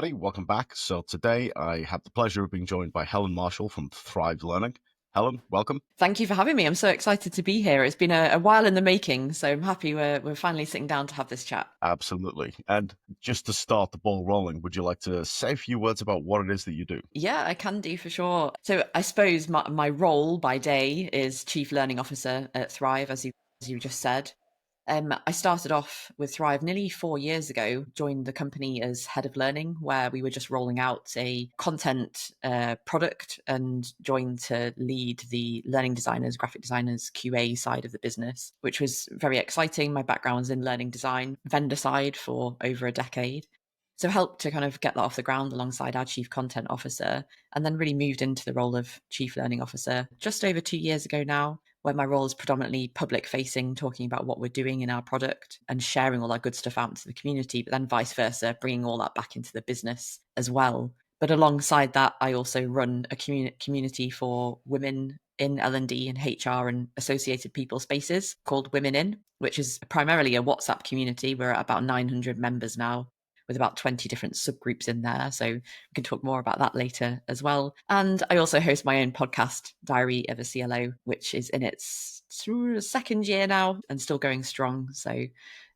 everybody. Welcome back. So today I have the pleasure of being joined by Helen Marshall from Thrive Learning. Helen, welcome. Thank you for having me. I'm so excited to be here. It's been a while in the making, so I'm happy we're finally sitting down to have this chat. Absolutely. And just to start the ball rolling, would you like to say a few words about what it is that you do? Yeah, I can do for sure. So I suppose my role by day is Chief Learning Officer at Thrive, as you just said. I started off with Thrive nearly 4 years ago, joined the company as head of learning, where we were just rolling out a content product, and joined to lead the learning designers, graphic designers, QA side of the business, which was very exciting. My background's in learning design, vendor side for over a decade. So helped to kind of get that off the ground alongside our chief content officer, and then really moved into the role of chief learning officer just over 2 years ago now, where my role is predominantly public facing, talking about what we're doing in our product and sharing all that good stuff out into the community, but then vice versa, bringing all that back into the business as well. But alongside that, I also run a community for women in L&D and HR and associated people spaces called Women In, which is primarily a WhatsApp community. We're at about 900 members now, with about 20 different subgroups in there. So we can talk more about that later as well. And I also host my own podcast, Diary of a CLO, which is in its second year now and still going strong. So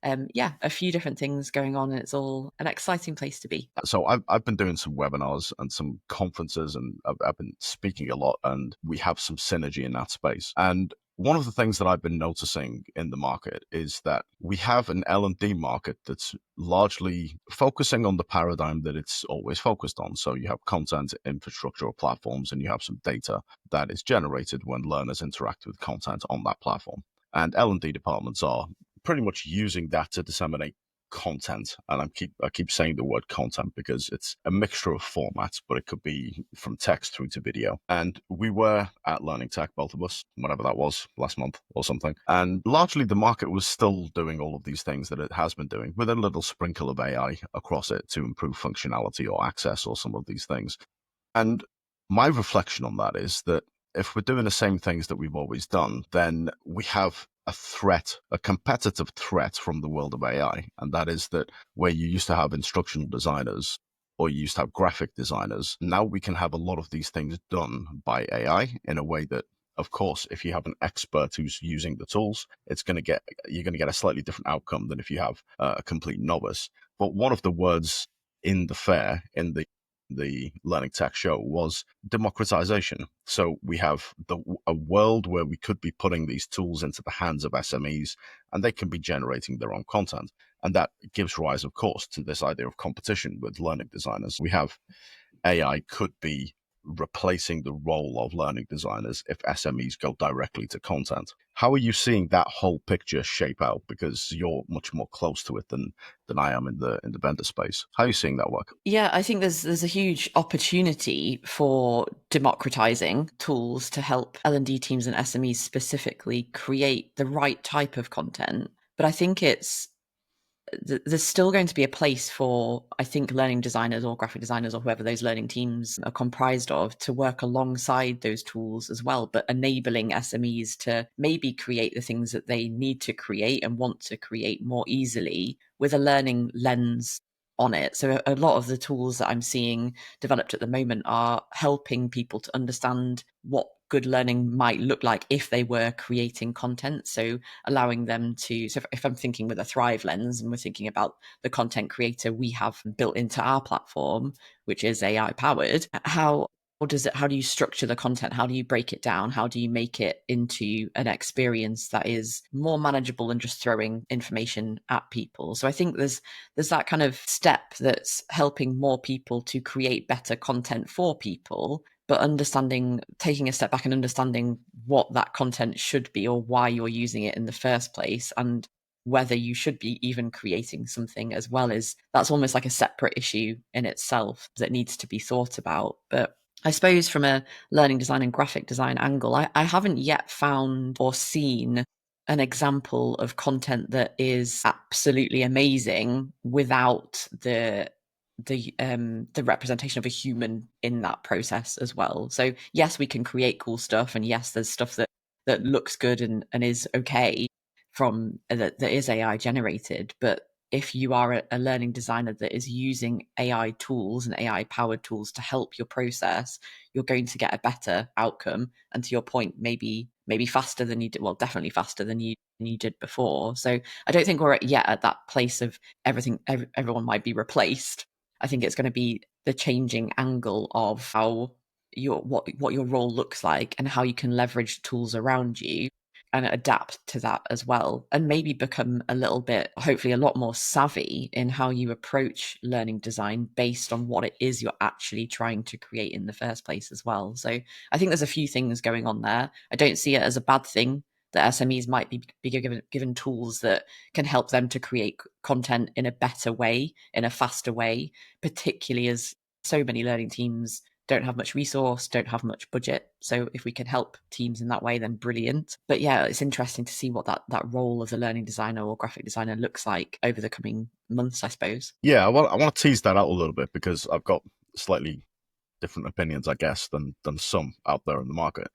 a few different things going on, and it's all an exciting place to be. So I've been doing some webinars and some conferences, and I've been speaking a lot, and we have some synergy in that space. And one of the things that I've been noticing in the market is that we have an L&D market that's largely focusing on the paradigm that it's always focused on. So you have content, infrastructure, or platforms, and you have some data that is generated when learners interact with content on that platform. And L&D departments are pretty much using that to disseminate content. And I keep saying the word content because it's a mixture of formats, but it could be from text through to video. And we were at Learning Tech, both of us, whatever that was, last month or something. And largely the market was still doing all of these things that it has been doing, with a little sprinkle of AI across it to improve functionality or access or some of these things. And my reflection on that is that if we're doing the same things that we've always done, then we have a threat, a competitive threat from the world of AI. And that is that where you used to have instructional designers or you used to have graphic designers, now we can have a lot of these things done by AI in a way that, of course, if you have an expert who's using the tools, you're going to get a slightly different outcome than if you have a complete novice. But one of the words in the fair, in the Learning Tech show, was democratization. So we have a world where we could be putting these tools into the hands of SMEs, and they can be generating their own content. And that gives rise, of course, to this idea of competition with learning designers. We have AI could be replacing the role of learning designers if SMEs go directly to content. How are you seeing that whole picture shape out? Because you're much more close to it than I am in the vendor space. How are you seeing that work? Yeah, I think there's a huge opportunity for democratizing tools to help L&D teams and SMEs specifically create the right type of content. But I think there's still going to be a place for, I think, learning designers or graphic designers or whoever those learning teams are comprised of to work alongside those tools as well, but enabling SMEs to maybe create the things that they need to create and want to create more easily with a learning lens on it. So a lot of the tools that I'm seeing developed at the moment are helping people to understand what good learning might look like if they were creating content. So allowing them to, so if I'm thinking with a Thrive lens and we're thinking about the content creator we have built into our platform, which is AI powered, how do you structure the content? How do you break it down? How do you make it into an experience that is more manageable than just throwing information at people? So I think there's that kind of step that's helping more people to create better content for people, but taking a step back and understanding what that content should be or why you're using it in the first place, and whether you should be even creating something as well. As that's almost like a separate issue in itself that needs to be thought about. But I suppose from a learning design and graphic design angle, I haven't yet found or seen an example of content that is absolutely amazing without the representation of a human in that process as well. So yes, we can create cool stuff, and yes, there's stuff that looks good and is okay from that is AI generated, but if you are a learning designer that is using AI tools and AI powered tools to help your process, you're going to get a better outcome. And to your point, maybe faster than you did. Well, definitely faster than you did before. So I don't think we're yet at that place of everyone might be replaced. I think it's going to be the changing angle of how what your role looks like and how you can leverage tools around you and adapt to that as well, and maybe become a little bit, hopefully a lot more savvy in how you approach learning design based on what it is you're actually trying to create in the first place as well. So I think there's a few things going on there. I don't see it as a bad thing that SMEs might be given tools that can help them to create content in a better way, in a faster way, particularly as so many learning teams don't have much resource, don't have much budget. So if we can help teams in that way, then brilliant. But yeah, it's interesting to see what that role of the learning designer or graphic designer looks like over the coming months, I suppose. Yeah, I want to tease that out a little bit because I've got slightly different opinions, I guess, than some out there in the market.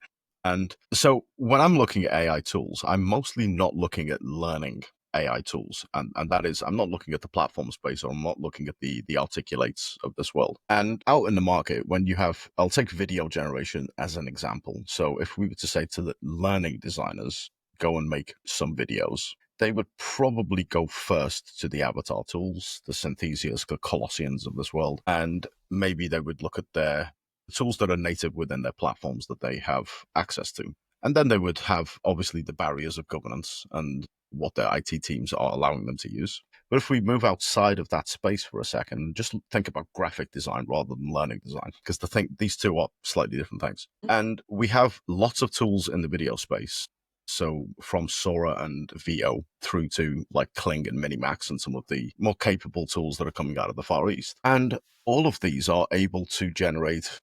And so when I'm looking at AI tools, I'm mostly not looking at learning AI tools. And that is, I'm not looking at the platform space, or I'm not looking at the articulates of this world. And out in the market, when you have, I'll take video generation as an example. So if we were to say to the learning designers, go and make some videos, they would probably go first to the avatar tools, the Synthesias, the Colossians of this world, and maybe they would look at their tools that are native within their platforms that they have access to. And then they would have obviously the barriers of governance and what their IT teams are allowing them to use. But if we move outside of that space for a second, just think about graphic design rather than learning design, because these two are slightly different things. And we have lots of tools in the video space. So from Sora and VO through to like Kling and Minimax and some of the more capable tools that are coming out of the Far East. And all of these are able to generate,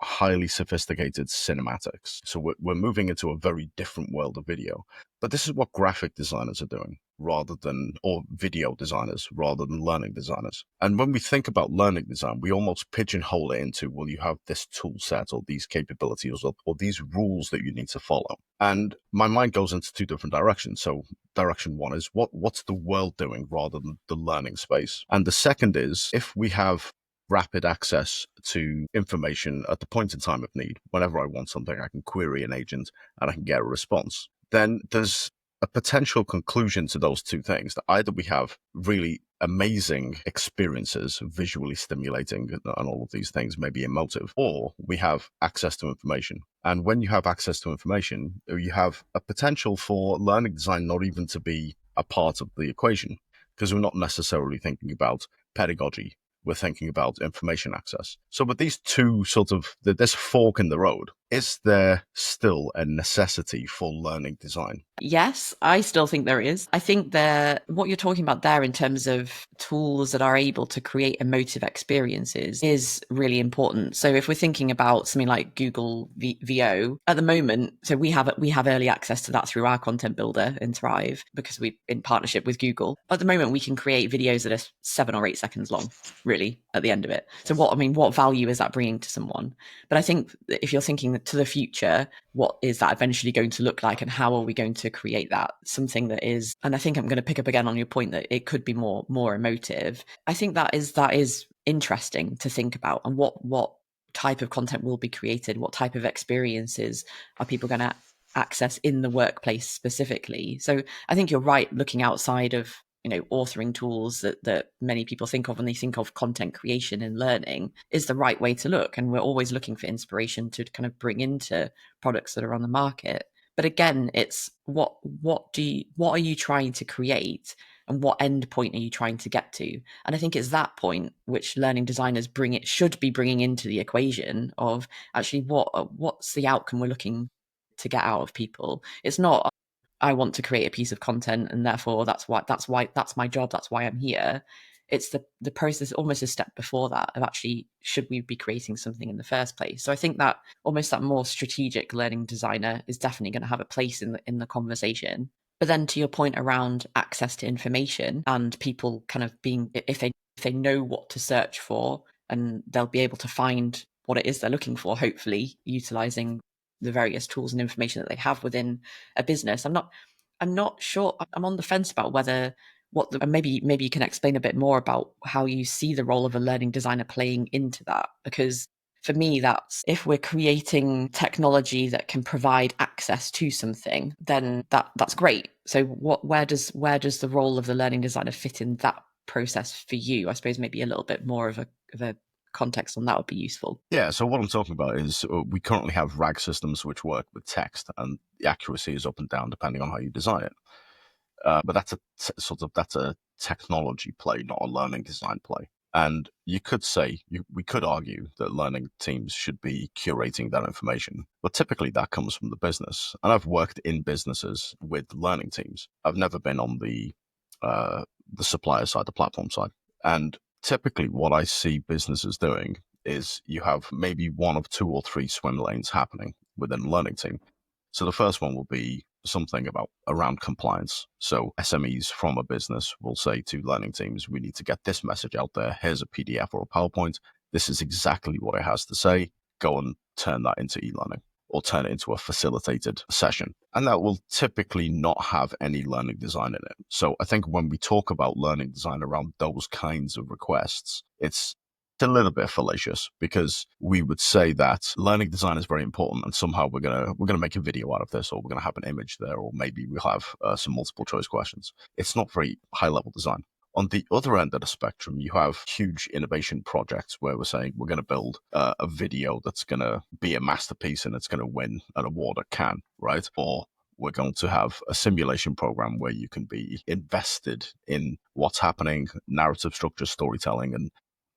highly sophisticated cinematics. So we're moving into a very different world of video. But this is what graphic designers are doing or video designers rather than learning designers. And when we think about learning design, we almost pigeonhole it into, well, you have this tool set or these capabilities or these rules that you need to follow. And my mind goes into two different directions. So direction one is what's the world doing rather than the learning space. And the second is, if we have rapid access to information at the point in time of need, whenever I want something, I can query an agent and I can get a response, then there's a potential conclusion to those two things, that either we have really amazing experiences, visually stimulating and all of these things, maybe emotive, or we have access to information. And when you have access to information, you have a potential for learning design not even to be a part of the equation, because we're not necessarily thinking about pedagogy. We're thinking about information access. So with these two this fork in the road, is there still a necessity for learning design? Yes, I still think there is. I think what you're talking about there in terms of tools that are able to create emotive experiences is really important. So if we're thinking about something like Google VO at the moment, so we have early access to that through our content builder in Thrive because we're in partnership with Google. At the moment, we can create videos that are 7 or 8 seconds long, really, at the end of it. So what value is that bringing to someone? But I think if you're thinking to the future, what is that eventually going to look like and how are we going to create that something that is, and I think I'm going to pick up again on your point that it could be more emotive. I think that is interesting to think about, and what type of content will be created, what type of experiences are people going to access in the workplace specifically. So I think you're right, looking outside of authoring tools that many people think of when they think of content creation and learning is the right way to look. And we're always looking for inspiration to kind of bring into products that are on the market. But again, it's what are you trying to create and what end point are you trying to get to? And I think it's that point which learning designers should be bringing into the equation of actually what's the outcome we're looking to get out of people. It's not I want to create a piece of content and therefore that's my job, that's why I'm here. It's the process almost a step before that of actually should we be creating something in the first place. So I think that almost that more strategic learning designer is definitely going to have a place in the conversation. But then to your point around access to information and people kind of being, if they know what to search for and they'll be able to find what it is they're looking for, hopefully utilizing the various tools and information that they have within a business. I'm not sure. I'm on the fence about whether and maybe you can explain a bit more about how you see the role of a learning designer playing into that. Because for me, that's if we're creating technology that can provide access to something, then that's great. So where does the role of the learning designer fit in that process for you? I suppose maybe a little bit more of a context on that would be useful. Yeah, so what I'm talking about is we currently have RAG systems which work with text, and the accuracy is up and down depending on how you design it. But that's a technology play, not a learning design play. And you could say we could argue that learning teams should be curating that information, but typically that comes from the business. And I've worked in businesses with learning teams. I've never been on the supplier side, the platform side. And typically, what I see businesses doing is you have maybe one of two or three swim lanes happening within a learning team. So the first one will be something about around compliance. So SMEs from a business will say to learning teams, we need to get this message out there. Here's a PDF or a PowerPoint. This is exactly what it has to say. Go and turn that into e-learning or turn it into a facilitated session. And that will typically not have any learning design in it. So I think when we talk about learning design around those kinds of requests, it's a little bit fallacious because we would say that learning design is very important and somehow we're gonna make a video out of this, or we're gonna have an image there, or maybe we'll have some multiple choice questions. It's not very high level design. On the other end of the spectrum, you have huge innovation projects where we're saying we're going to build a video that's going to be a masterpiece and it's going to win an award at Cannes, right? Or we're going to have a simulation program where you can be invested in what's happening, narrative structure, storytelling, and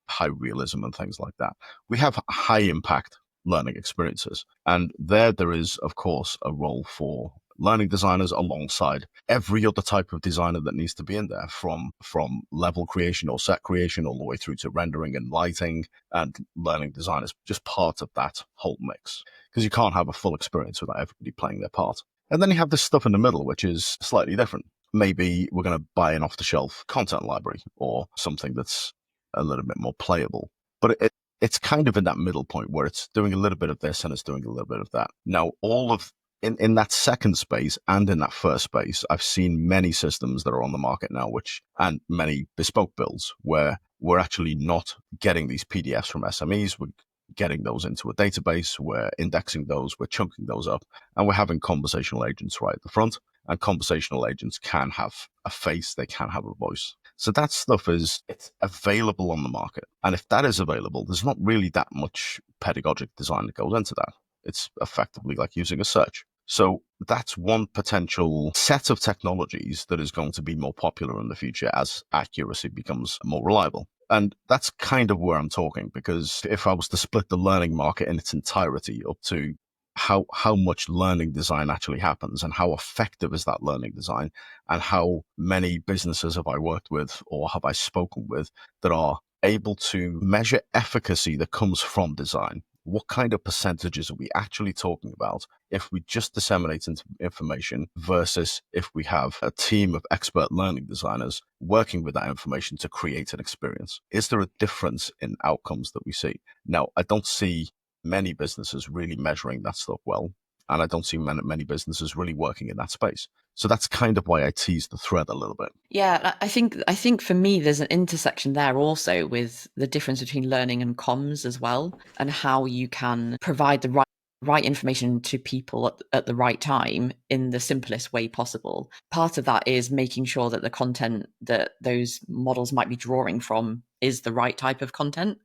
high realism and things like that. We have high impact learning experiences. And there is, of course, a role for learning designers alongside every other type of designer that needs to be in there, from level creation or set creation all the way through to rendering and lighting. And learning design is just part of that whole mix, because you can't have a full experience without everybody playing their part. And then you have this stuff in the middle, which is slightly different. Maybe we're going to buy an off-the-shelf content library or something that's a little bit more playable. But it's kind of in that middle point where it's doing a little bit of this and it's doing a little bit of that. Now, all of in that second space and in that first space, I've seen many systems that are on the market now, and many bespoke builds where we're actually not getting these PDFs from SMEs. We're getting those into a database, we're indexing those, we're chunking those up, and we're having conversational agents right at the front. And conversational agents can have a face, they can have a voice. So that stuff it's available on the market. And if that is available, there's not really that much pedagogic design that goes into that. It's effectively like using a search. So that's one potential set of technologies that is going to be more popular in the future as accuracy becomes more reliable. And that's kind of where I'm talking, because if I was to split the learning market in its entirety up to how much learning design actually happens and how effective is that learning design, and how many businesses have I worked with or have I spoken with that are able to measure efficacy that comes from design. What kind of percentages are we actually talking about if we just disseminate information versus if we have a team of expert learning designers working with that information to create an experience? Is there a difference in outcomes that we see? Now, I don't see many businesses really measuring that stuff well, and I don't see many businesses really working in that space. So that's kind of why I teased the thread a little bit. Yeah, I think for me there's an intersection there also with the difference between learning and comms as well, and how you can provide the right information to people at the right time in the simplest way possible. Part of that is making sure that the content that those models might be drawing from is the right type of content.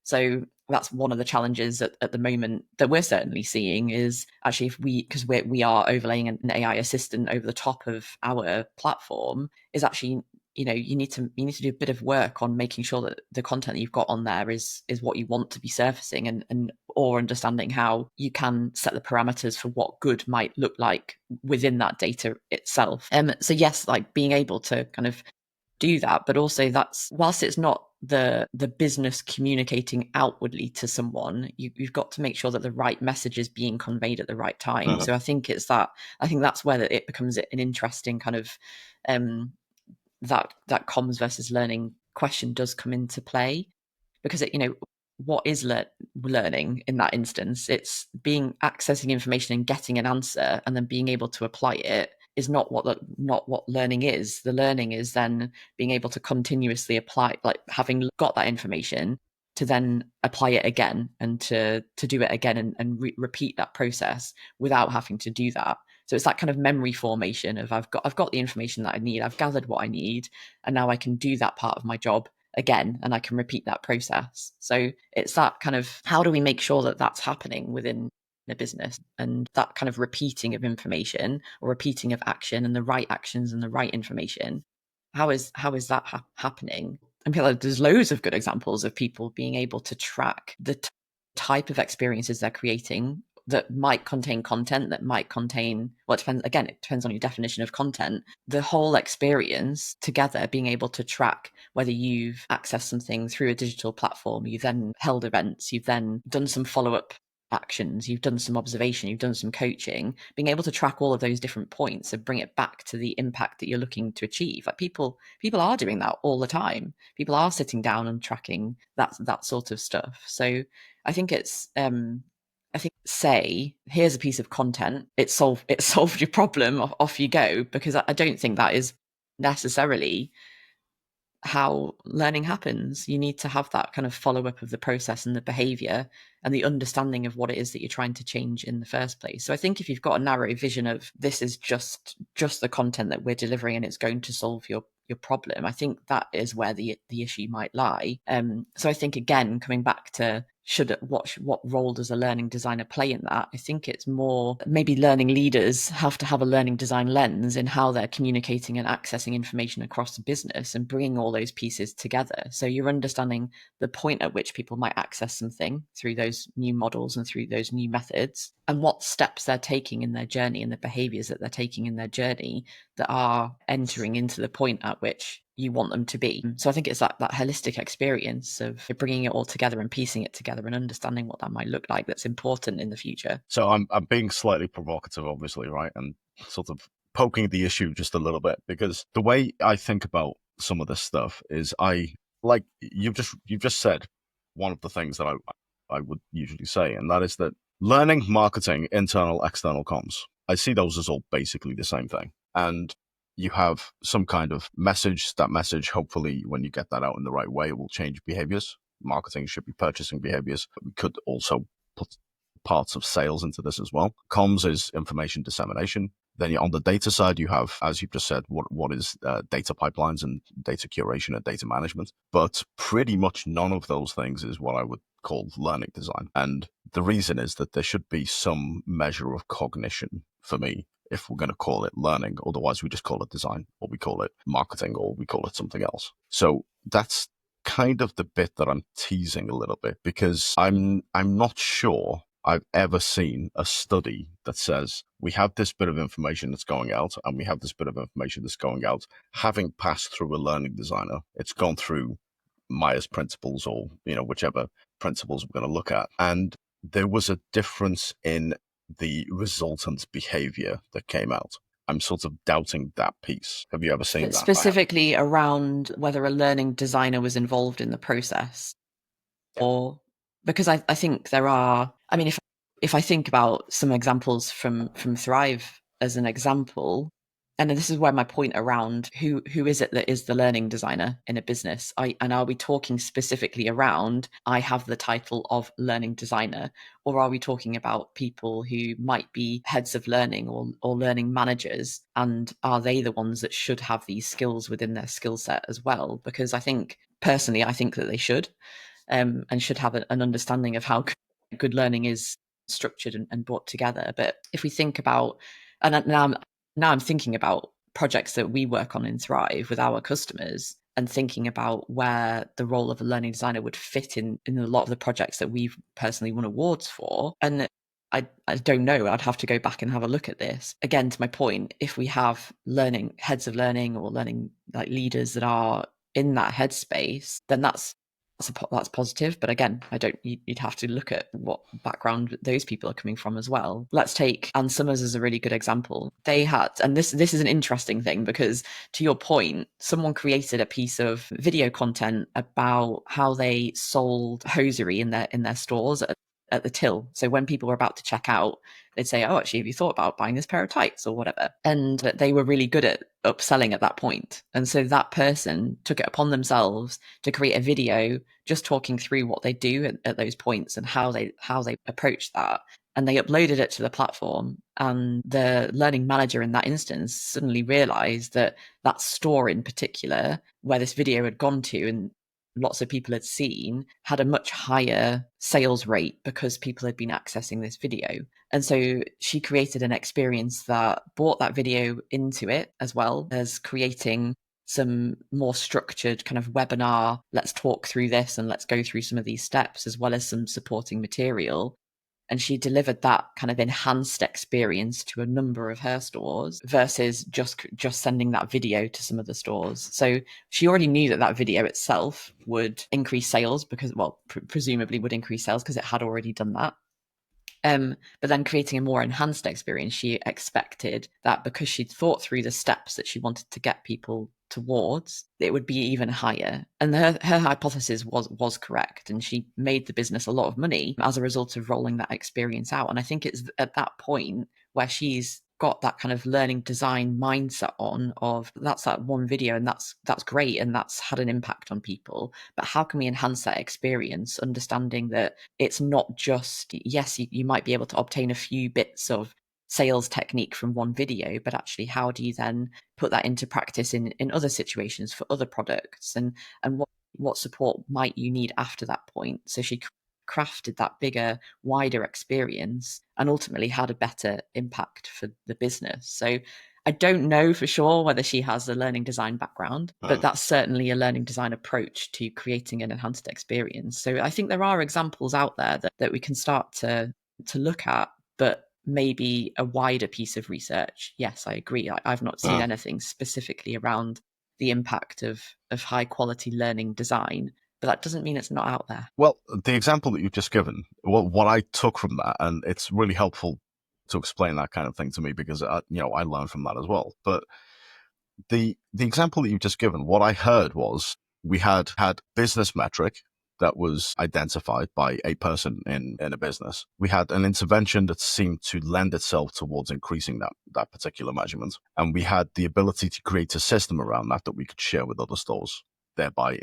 So that's one of the challenges at the moment that we're certainly seeing, is actually because we are overlaying an AI assistant over the top of our platform, is actually, you need to do a bit of work on making sure that the content that you've got on there is what you want to be surfacing, and or understanding how you can set the parameters for what good might look like within that data itself. So yes, like being able to kind of do that, but also that's, whilst it's not the business communicating outwardly to someone, you've got to make sure that the right message is being conveyed at the right time. So I think that's where it becomes an interesting kind of that comms versus learning question does come into play, because what is learning in that instance? It's being accessing information and getting an answer and then being able to apply it is not what learning is. The learning is then being able to continuously apply, like having got that information, to then apply it again and to do it again and repeat that process without having to do that. So it's that kind of memory formation of I've got the information that I need, I've gathered what I need, and now I can do that part of my job again and I can repeat that process. So it's that kind of, how do we make sure that that's happening within a business, and that kind of repeating of information or repeating of action and the right actions and the right information. How is that happening? I feel like there's loads of good examples of people being able to track the type of experiences they're creating that might contain content, that might contain, well, it depends, again, it depends on your definition of content, the whole experience together, being able to track whether you've accessed something through a digital platform, you've then held events, you've then done some follow-up actions, you've done some observation, you've done some coaching, being able to track all of those different points and bring it back to the impact that you're looking to achieve. Like people are doing that all the time. People are sitting down and tracking that sort of stuff. So I think it's I think, say, here's a piece of content, it solved your problem, off you go, because I don't think that is necessarily how learning happens. You need to have that kind of follow up of the process and the behavior and the understanding of what it is that you're trying to change in the first place. So I think if you've got a narrow vision of this is just the content that we're delivering and it's going to solve your problem, I think that is where the issue might lie. So I think, again, coming back to what role does a learning designer play in that? I think it's more maybe learning leaders have to have a learning design lens in how they're communicating and accessing information across the business and bringing all those pieces together. So you're understanding the point at which people might access something through those new models and through those new methods, and what steps they're taking in their journey and the behaviors that they're taking in their journey that are entering into the point at which you want them to be. So I think it's that holistic experience of bringing it all together and piecing it together and understanding what that might look like that's important in the future. So I'm being slightly provocative, obviously, right? And sort of poking the issue just a little bit, because the way I think about some of this stuff is like you've just said one of the things that I would usually say, and that is that learning, marketing, internal, external comms, I see those as all basically the same thing. And you have some kind of message. That message, hopefully, when you get that out in the right way, it will change behaviors. Marketing should be purchasing behaviors. We could also put parts of sales into this as well. Comms is information dissemination. Then on the data side, you have, as you've just said, what is data pipelines and data curation and data management. But pretty much none of those things is what I would call learning design. And the reason is that there should be some measure of cognition for me if we're going to call it learning. Otherwise, we just call it design, or we call it marketing, or we call it something else. So that's kind of the bit that I'm teasing a little bit, because I'm not sure I've ever seen a study that says we have this bit of information that's going out and we have this bit of information that's going out, having passed through a learning designer. It's gone through Myers principles, or whichever principles we're going to look at, and there was a difference in the resultant behavior that came out. I'm sort of doubting that piece. Have you ever seen that? Specifically around whether a learning designer was involved in the process, or because I think there are, I mean, if I think about some examples from Thrive as an example, and this is where my point around who is it that is the learning designer in a business, and are we talking specifically around I have the title of learning designer, or are we talking about people who might be heads of learning or learning managers, and are they the ones that should have these skills within their skill set as well? Because I think personally, I think that they should, and should have an understanding of how good learning is structured and brought together. But if we think about, and now I'm thinking about projects that we work on in Thrive with our customers, and thinking about where the role of a learning designer would fit in a lot of the projects that we've personally won awards for. And I don't know, I'd have to go back and have a look at this. Again, to my point, if we have heads of learning or learning like leaders that are in that headspace, then that's positive. But again, you'd have to look at what background those people are coming from as well. Let's take Ann Summers as a really good example. They had, and this is an interesting thing, because to your point, someone created a piece of video content about how they sold hosiery in their stores at the till. So when people were about to check out, they'd say, "Oh, actually, have you thought about buying this pair of tights or whatever?" And they were really good at upselling at that point. And so that person took it upon themselves to create a video just talking through what they do at those points and how they approach that. And they uploaded it to the platform, and the learning manager in that instance suddenly realized that that store in particular, where this video had gone to and lots of people had seen, had a much higher sales rate because people had been accessing this video. And so she created an experience that brought that video into it, as well as creating some more structured kind of webinar, let's talk through this and let's go through some of these steps, as well as some supporting material. And she delivered that kind of enhanced experience to a number of her stores versus just sending that video to some of the stores. So she already knew that that video itself would increase sales because, well, presumably would increase sales because it had already done that. But then creating a more enhanced experience, she expected that because she'd thought through the steps that she wanted to get people towards, it would be even higher. And her hypothesis was correct. And she made the business a lot of money as a result of rolling that experience out. And I think it's at that point where she's got that kind of learning design mindset on of that's that one video and that's great and that's had an impact on people, but how can we enhance that experience, understanding that it's not just, yes, you might be able to obtain a few bits of sales technique from one video, but actually how do you then put that into practice in other situations for other products, and what support might you need after that point. So she crafted that bigger, wider experience and ultimately had a better impact for the business. So I don't know for sure whether she has a learning design background, but that's certainly a learning design approach to creating an enhanced experience. So I think there are examples out there that we can start to look at, but maybe a wider piece of research. Yes, I agree. I've not seen anything specifically around the impact of high quality learning design, but that doesn't mean it's not out there. Well, the example that you've just given, well, what I took from that, and it's really helpful to explain that kind of thing to me because I learned from that as well. But the example that you've just given, what I heard was we had business metric that was identified by a person in a business. We had an intervention that seemed to lend itself towards increasing that particular measurement. And we had the ability to create a system around that we could share with other stores, thereby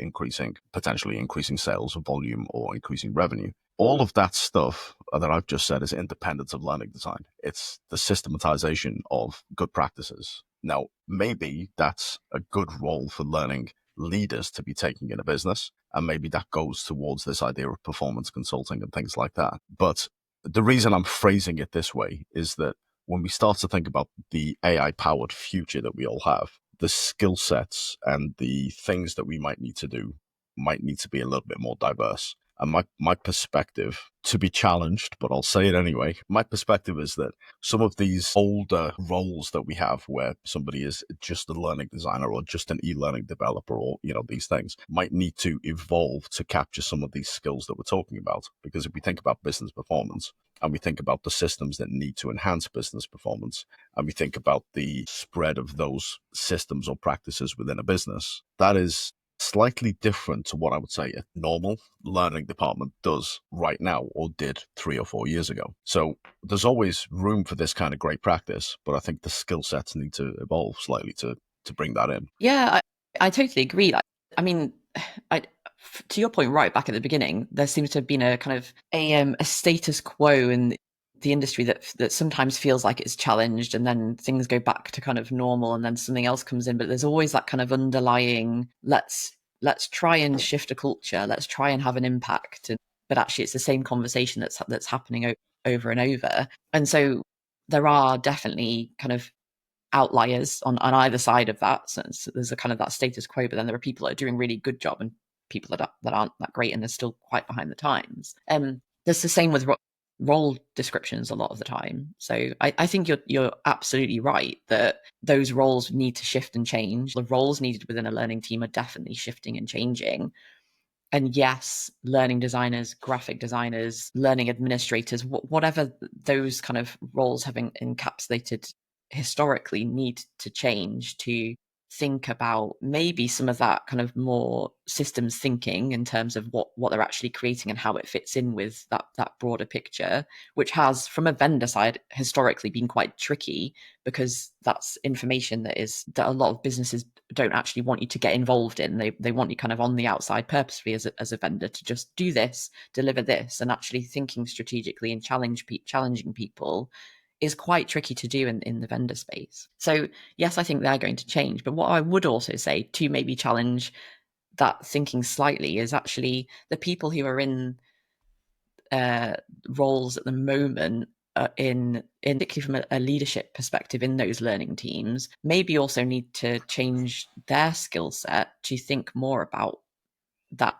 potentially increasing sales volume or increasing revenue. All of that stuff that I've just said is independent of learning design. It's the systematization of good practices. Now, maybe that's a good role for learning leaders to be taking in a business, and maybe that goes towards this idea of performance consulting and things like that. But the reason I'm phrasing it this way is that when we start to think about the AI-powered future that we all have, the skill sets and the things that we might need to do might need to be a little bit more diverse. And my perspective, to be challenged, but I'll say it anyway, my perspective is that some of these older roles that we have where somebody is just a learning designer or just an e-learning developer or, these things might need to evolve to capture some of these skills that we're talking about. Because if we think about business performance and we think about the systems that need to enhance business performance, and we think about the spread of those systems or practices within a business, that is slightly different to what I would say a normal learning department does right now or did 3 or 4 years ago. So there's always room for this kind of great practice, but I think the skill sets need to evolve slightly to bring that in. Yeah, I totally agree. I mean, to your point right back at the beginning, there seems to have been a kind of a status quo in the industry that sometimes feels like it's challenged, and then things go back to kind of normal, and then something else comes in. But there's always that kind of underlying let's try and shift a culture, let's try and have an impact. But actually, it's the same conversation that's happening over and over. And so there are definitely kind of outliers on either side of that. So there's a kind of that status quo, but then there are people that are doing really good job and people that aren't that great and they're still quite behind the times. There's the same with role descriptions a lot of the time. So I think you're absolutely right that those roles need to shift and change. The roles needed within a learning team are definitely shifting and changing. And yes, learning designers, graphic designers, learning administrators, whatever those kind of roles have encapsulated historically need to change to think about maybe some of that kind of more systems thinking in terms of what they're actually creating and how it fits in with that broader picture, which has, from a vendor side, historically been quite tricky, because that's information that a lot of businesses don't actually want you to get involved in. They want you kind of on the outside purposefully as a vendor to just do this, deliver this, and actually thinking strategically and challenging people is quite tricky to do in the vendor space. So yes, I think they're going to change. But what I would also say to maybe challenge that thinking slightly is actually the people who are in roles at the moment, in particularly from a leadership perspective in those learning teams, maybe also need to change their skill set to think more about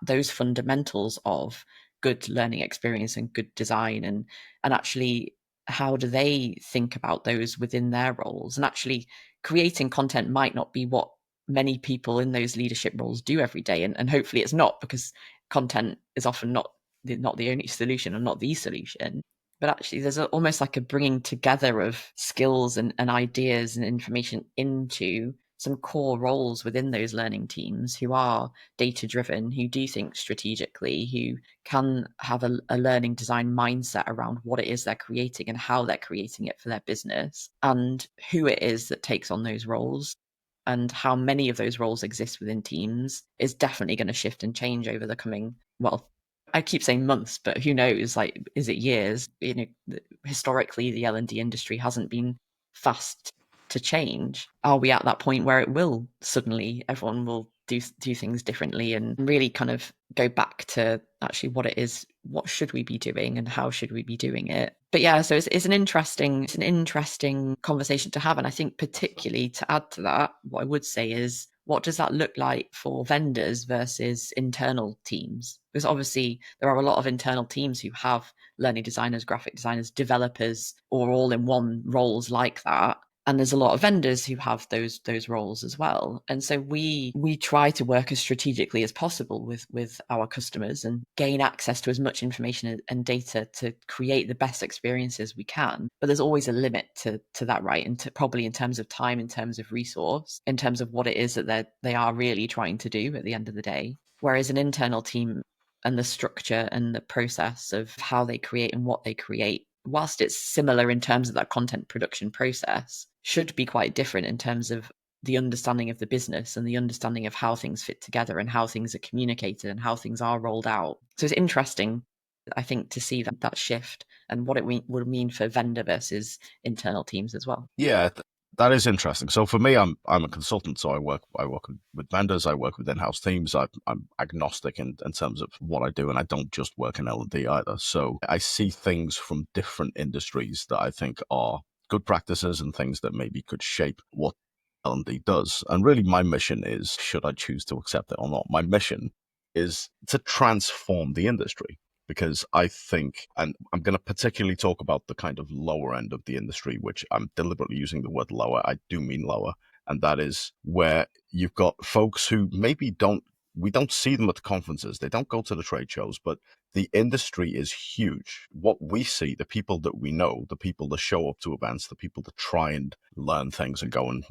those fundamentals of good learning experience and good design, and actually how do they think about those within their roles. And actually creating content might not be what many people in those leadership roles do every day, and hopefully it's not, because content is often not the only solution, or not the solution. But actually there's almost like a bringing together of skills and ideas and information into some core roles within those learning teams who are data driven, who do think strategically, who can have a learning design mindset around what it is they're creating and how they're creating it for their business, and who it is that takes on those roles. And how many of those roles exist within teams is definitely going to shift and change over the coming, well, I keep saying months, but who knows? Like, is it years? Historically, the L&D industry hasn't been fast to change. Are we at that point where it will suddenly, everyone will do things differently, and really kind of go back to actually what it is, what should we be doing, and how should we be doing it? But yeah, so it's an interesting conversation to have. And I think particularly to add to that, what I would say is, what does that look like for vendors versus internal teams? Because obviously there are a lot of internal teams who have learning designers, graphic designers, developers, or all in one roles like that. And there's a lot of vendors who have those roles as well. And so we try to work as strategically as possible with our customers and gain access to as much information and data to create the best experiences we can. But there's always a limit to that, right? And probably in terms of time, in terms of resource, in terms of what it is that they are really trying to do at the end of the day. Whereas an internal team and the structure and the process of how they create and what they create, whilst it's similar in terms of that content production process, should be quite different in terms of the understanding of the business and the understanding of how things fit together and how things are communicated and how things are rolled out. So it's interesting, I think, to see that shift and what it would mean for vendor versus internal teams as well. Yeah, that is interesting. So for me, I'm a consultant, so I work with vendors, I work with in-house teams. I'm agnostic in terms of what I do, and I don't just work in L&D either. So I see things from different industries that I think are good practices and things that maybe could shape what L&D does. And really, my mission is, should I choose to accept it or not, my mission is to transform the industry. Because I think, and I'm going to particularly talk about the kind of lower end of the industry, which I'm deliberately using the word lower. I do mean lower. And that is where you've got folks who maybe we don't see them at the conferences. They don't go to the trade shows, but the industry is huge. What we see, the people that we know, the people that show up to events, the people that try and learn things and go and,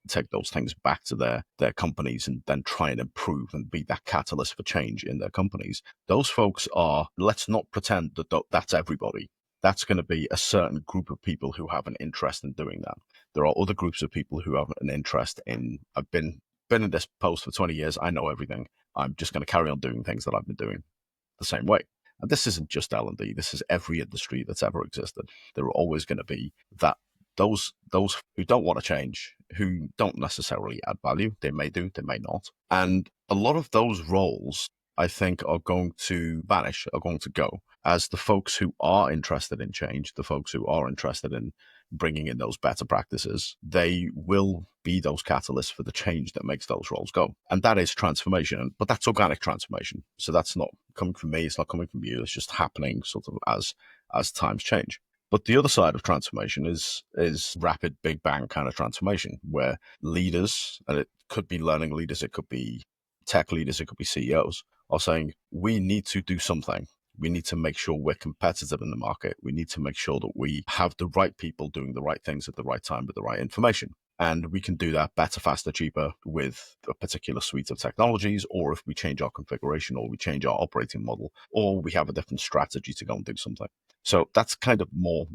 take those things back to their companies and then try and improve and be that catalyst for change in their companies. Those folks are, let's not pretend that that's everybody. That's going to be a certain group of people who have an interest in doing that. There are other groups of people who have an interest in, I've been in this post for 20 years. I know everything. I'm just going to carry on doing things that I've been doing the same way. And this isn't just L&D. This is every industry that's ever existed. There are always going to be those who don't want to change, who don't necessarily add value. They may do, they may not. And a lot of those roles, I think, are going to vanish, are going to go, as the folks who are interested in change, the folks who are interested in bringing in those better practices, they will be those catalysts for the change that makes those roles go. And that is transformation, but that's organic transformation. So that's not coming from me, it's not coming from you, it's just happening sort of as times change. But the other side of transformation is rapid, big bang kind of transformation, where leaders, and it could be learning leaders, it could be tech leaders, it could be CEOs, are saying, we need to do something. We need to make sure we're competitive in the market. We need to make sure that we have the right people doing the right things at the right time with the right information. And we can do that better, faster, cheaper with a particular suite of technologies, or if we change our configuration, or we change our operating model, or we have a different strategy to go and do something. So that's kind of more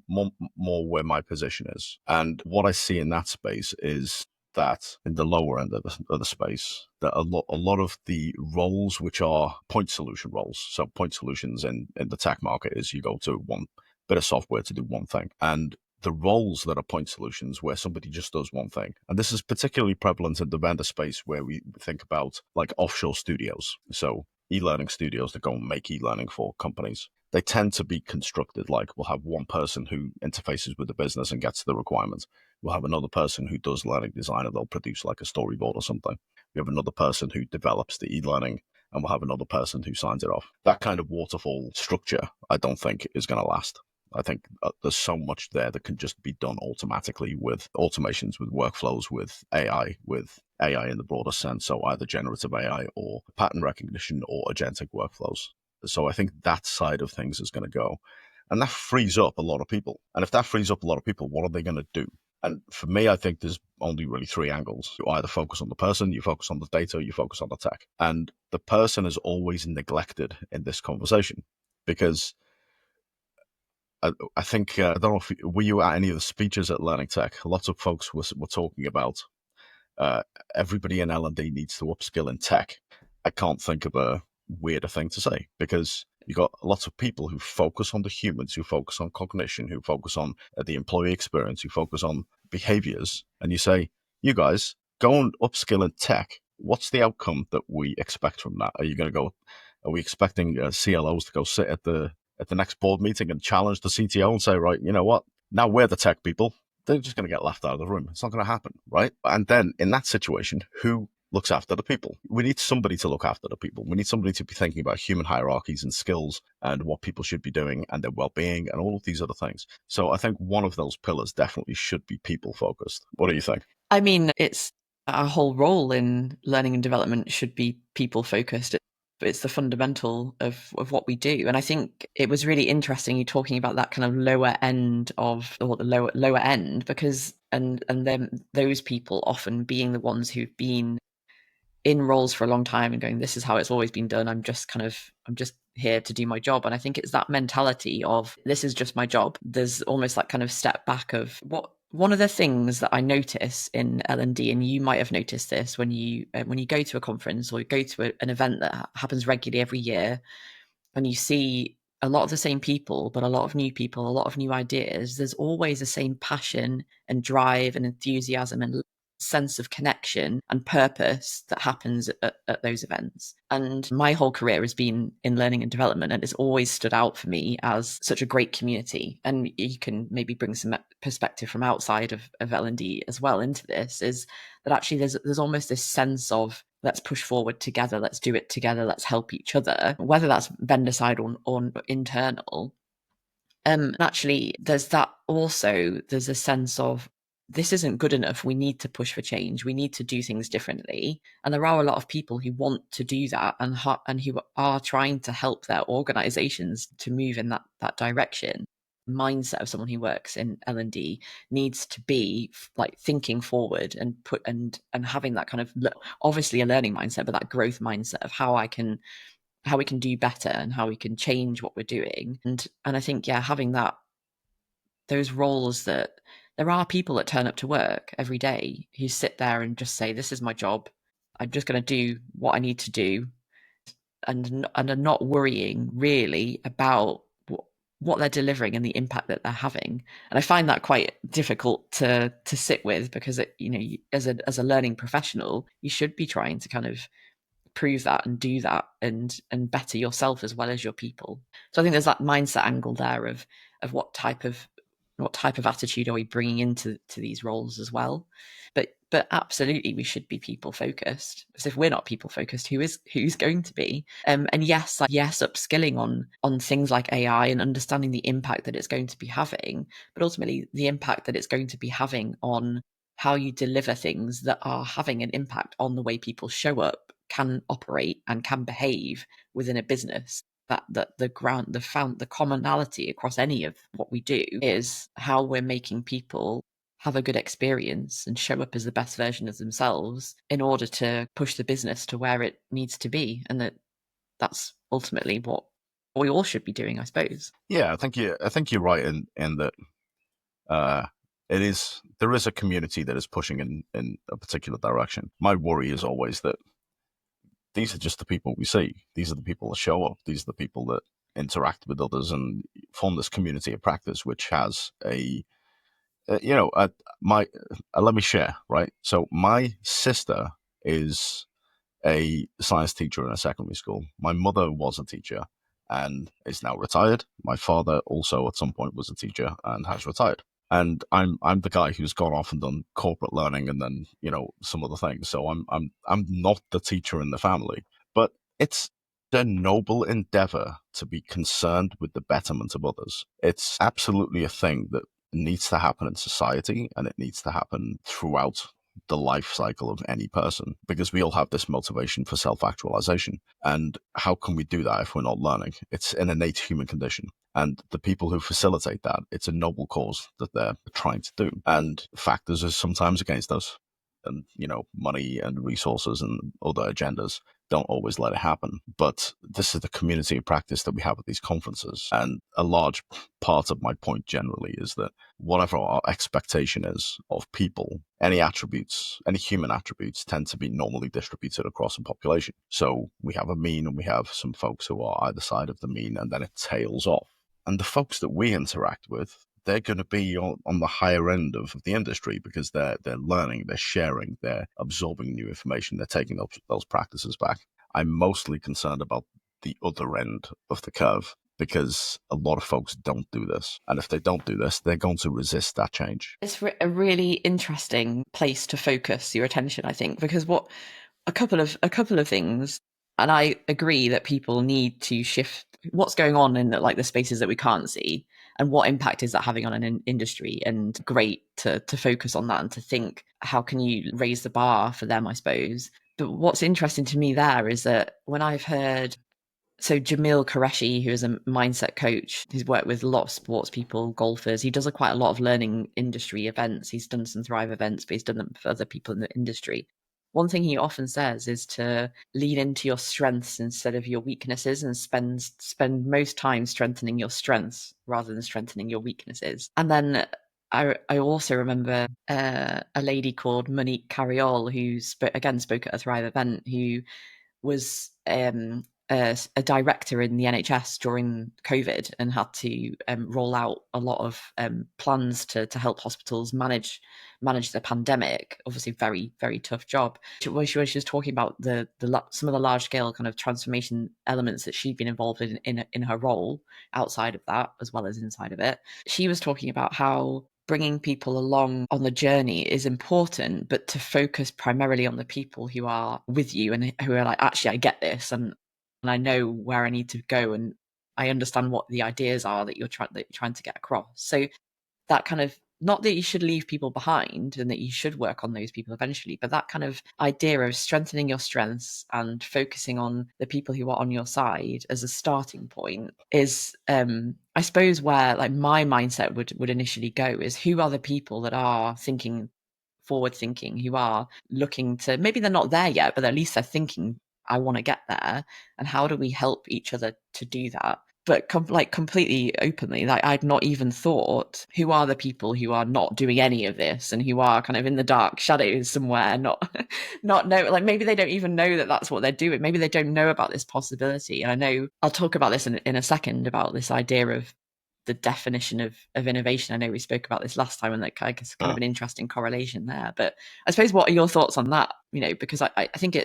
where my position is. And what I see in that space is that in the lower end of the space, that a lot of the roles which are point solution roles, so point solutions in the tech market is you go to one bit of software to do one thing. And the roles that are point solutions where somebody just does one thing. And this is particularly prevalent in the vendor space where we think about like offshore studios. So e-learning studios that go and make e-learning for companies. They tend to be constructed like we'll have one person who interfaces with the business and gets the requirements. We'll have another person who does learning design and they'll produce like a storyboard or something. We have another person who develops the e-learning and we'll have another person who signs it off. That kind of waterfall structure, I don't think is going to last. I think there's so much there that can just be done automatically with automations, with workflows, with AI in the broader sense. So either generative AI or pattern recognition or agentic workflows. So I think that side of things is going to go. And that frees up a lot of people. And if that frees up a lot of people, what are they going to do? And for me, I think there's only really three angles. You either focus on the person, you focus on the data, you focus on the tech. And the person is always neglected in this conversation because I think, I don't know if were you at any of the speeches at Learning Tech? Lots of folks were talking about uh, everybody in L&D needs to upskill in tech. I can't think of a weirder thing to say because you got lots of people who focus on the humans, who focus on cognition, who focus on the employee experience, who focus on behaviors. And you say, you guys, go and upskill in tech. What's the outcome that we expect from that? Are you going to go, are we expecting CLOs to go sit at the next board meeting and challenge the CTO and say, right, you know what? Now we're the tech people. They're just going to get laughed out of the room. It's not going to happen, right? And then in that situation, who looks after the people? We need somebody to look after the people. We need somebody to be thinking about human hierarchies and skills and what people should be doing and their well-being and all of these other things. So I think one of those pillars definitely should be people focused. What do you think? I mean, it's our whole role in learning and development should be people focused. It's the fundamental of what we do. And I think it was really interesting you talking about that kind of lower end of, or the lower end, because and then those people often being the ones who've been in roles for a long time and going, this is how it's always been done. I'm just here to do my job. And I think it's that mentality of this is just my job. There's almost like kind of step back of what one of the things that I notice in L&D, and you might have noticed this when you go to a conference or you go to an event that happens regularly every year, and you see a lot of the same people, but a lot of new people, a lot of new ideas. There's always the same passion and drive and enthusiasm and sense of connection and purpose that happens at those events. And my whole career has been in learning and development, and it's always stood out for me as such a great community. And you can maybe bring some perspective from outside of L&D as well into this, is that actually there's almost this sense of let's push forward together, let's do it together, let's help each other, whether that's vendor side or internal. Actually, there's that also, there's a sense of this isn't good enough. We need to push for change. We need to do things differently. And there are a lot of people who want to do that and who are trying to help their organizations to move in that direction. Mindset of someone who works in L&D needs to be like thinking forward and having that kind of obviously a learning mindset, but that growth mindset of how we can do better and how we can change what we're doing. And I think, yeah, having those roles that there are people that turn up to work every day who sit there and just say, this is my job. I'm just going to do what I need to do, and are not worrying really about what they're delivering and the impact that they're having. And I find that quite difficult to sit with, because as a learning professional, you should be trying to kind of prove that and do that and better yourself as well as your people. So I think there's that mindset angle there of what type of attitude are we bringing into these roles as well. But absolutely, we should be people focused, because if we're not people focused, who's going to be? And yes, upskilling on things like AI and understanding the impact that it's going to be having, but ultimately the impact that it's going to be having on how you deliver things that are having an impact on the way people show up, can operate, and can behave within a business. That the commonality across any of what we do is how we're making people have a good experience and show up as the best version of themselves in order to push the business to where it needs to be. And that's ultimately what we all should be doing, I suppose. Yeah, I think you're right in that uh, there is a community that is pushing in a particular direction. My worry is always that these are just the people we see. These are the people that show up. These are the people that interact with others and form this community of practice, which has you know, my let me share, right? So my sister is a science teacher in a secondary school. My mother was a teacher and is now retired. My father also at some point was a teacher and has retired. And I'm the guy who's gone off and done corporate learning and then, some other things. So I'm not the teacher in the family. But it's a noble endeavor to be concerned with the betterment of others. It's absolutely a thing that needs to happen in society, and it needs to happen throughout the life cycle of any person, because we all have this motivation for self actualization. And how can we do that if we're not learning? It's an innate human condition. And the people who facilitate that, it's a noble cause that they're trying to do. And factors are sometimes against us. And, money and resources and other agendas don't always let it happen. But this is the community of practice that we have at these conferences. And a large part of my point generally is that whatever our expectation is of people, any attributes, any human attributes tend to be normally distributed across a population. So we have a mean and we have some folks who are either side of the mean, and then it tails off. And the folks that we interact with, they're going to be on the higher end of the industry because they're learning, they're sharing, they're absorbing new information, they're taking those practices back. I'm mostly concerned about the other end of the curve because a lot of folks don't do this. And if they don't do this, they're going to resist that change. It's a really interesting place to focus your attention, I think, because a couple of things, and I agree that people need to shift what's going on in the spaces that we can't see, and what impact is that having on an industry, and great to focus on that and to think, how can you raise the bar for them, I suppose. But what's interesting to me there is that when I've heard, so Jamil Qureshi, who is a mindset coach, he's worked with a lot of sports people, golfers. He does quite a lot of learning industry events. He's done some Thrive events, but he's done them for other people in the industry. One thing he often says is to lean into your strengths instead of your weaknesses, and spend most time strengthening your strengths rather than strengthening your weaknesses. And then I also remember a lady called Monique Carriol, who spoke at a Thrive event, who was a director in the NHS during COVID and had to roll out a lot of plans to help hospitals manage the pandemic. Obviously, very very tough job. She was talking about some of the large scale kind of transformation elements that she'd been involved in her role outside of that as well as inside of it. She was talking about how bringing people along on the journey is important, but to focus primarily on the people who are with you and who are like, actually, I get this, and I know where I need to go, and I understand what the ideas are that you're trying to get across. So that kind of, not that you should leave people behind and that you should work on those people eventually, but that kind of idea of strengthening your strengths and focusing on the people who are on your side as a starting point is, I suppose, where like my mindset would initially go, is who are the people that are forward thinking, who are looking to, maybe they're not there yet, but at least they're thinking, I want to get there, and how do we help each other to do that? But completely openly, like I'd not even thought, who are the people who are not doing any of this and who are kind of in the dark shadows somewhere, not not know, like maybe they don't even know that that's what they're doing, maybe they don't know about this possibility. And I know I'll talk about this in a second, about this idea of the definition of innovation. I know we spoke about this last time, and like I guess kind of an interesting correlation there. But I suppose, what are your thoughts on that? Because I think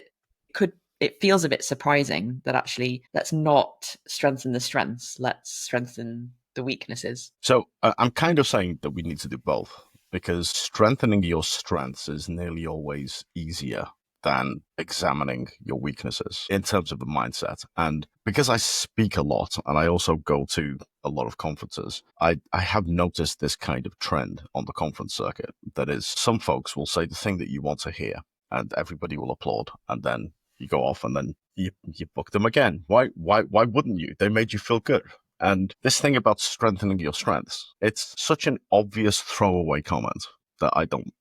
it feels a bit surprising that actually, let's not strengthen the strengths, let's strengthen the weaknesses. So I'm kind of saying that we need to do both, because strengthening your strengths is nearly always easier than examining your weaknesses in terms of the mindset. And because I speak a lot and I also go to a lot of conferences, I have noticed this kind of trend on the conference circuit. That is, some folks will say the thing that you want to hear and everybody will applaud, and then you go off and then you book them again. Why wouldn't you? They made you feel good. And this thing about strengthening your strengths, it's such an obvious throwaway comment. that I don't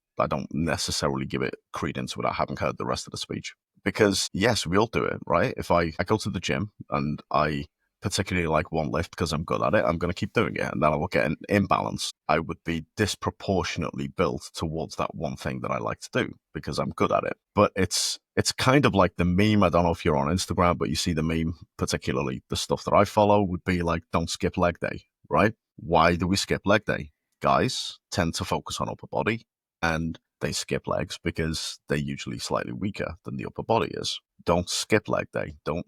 necessarily give it credence without having heard the rest of the speech. Because yes, we all do it, right? If I go to the gym and I particularly like one lift because I'm good at it, I'm going to keep doing it, and then I will get an imbalance. I would be disproportionately built towards that one thing that I like to do because I'm good at it. But it's kind of like the meme. I don't know if you're on Instagram, but you see the meme, particularly the stuff that I follow, would be like, don't skip leg day, right? Why do we skip leg day? Guys tend to focus on upper body, and they skip legs because they're usually slightly weaker than the upper body is. Don't skip leg day. Don't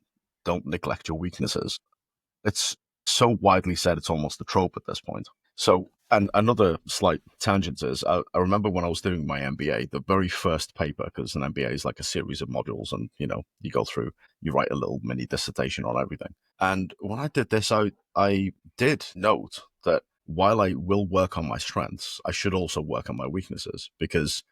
neglect your weaknesses. It's so widely said it's almost a trope at this point. So, and another slight tangent is I remember when I was doing my MBA, the very first paper, because an MBA is like a series of modules, and you go through, you write a little mini dissertation on everything. And when I did this, I did note that while I will work on my strengths, I should also work on my weaknesses, because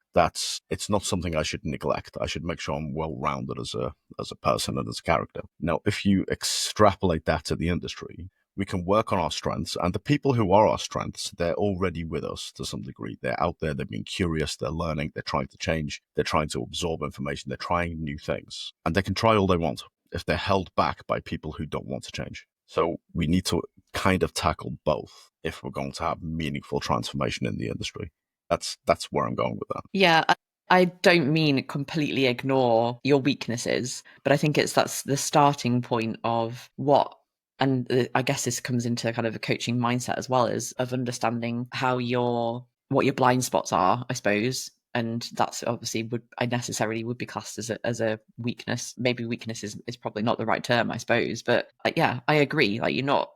it's not something I should neglect. I should make sure I'm well rounded as a person and as a character. Now, if you extrapolate that to the industry, we can work on our strengths, and the people who are our strengths, they're already with us to some degree. They're out there, they're being curious, they're learning, they're trying to change, they're trying to absorb information, they're trying new things, and they can try all they want if they're held back by people who don't want to change. So we need to kind of tackle both if we're going to have meaningful transformation in the industry. That's where I'm going with that. Yeah, I don't mean completely ignore your weaknesses, but I think that's the starting point of what, and I guess this comes into kind of a coaching mindset as well, as of understanding what your blind spots are, I suppose. And that's obviously I necessarily would be classed as a weakness. Maybe weakness is probably not the right term, I suppose. But yeah, I agree. Like you're not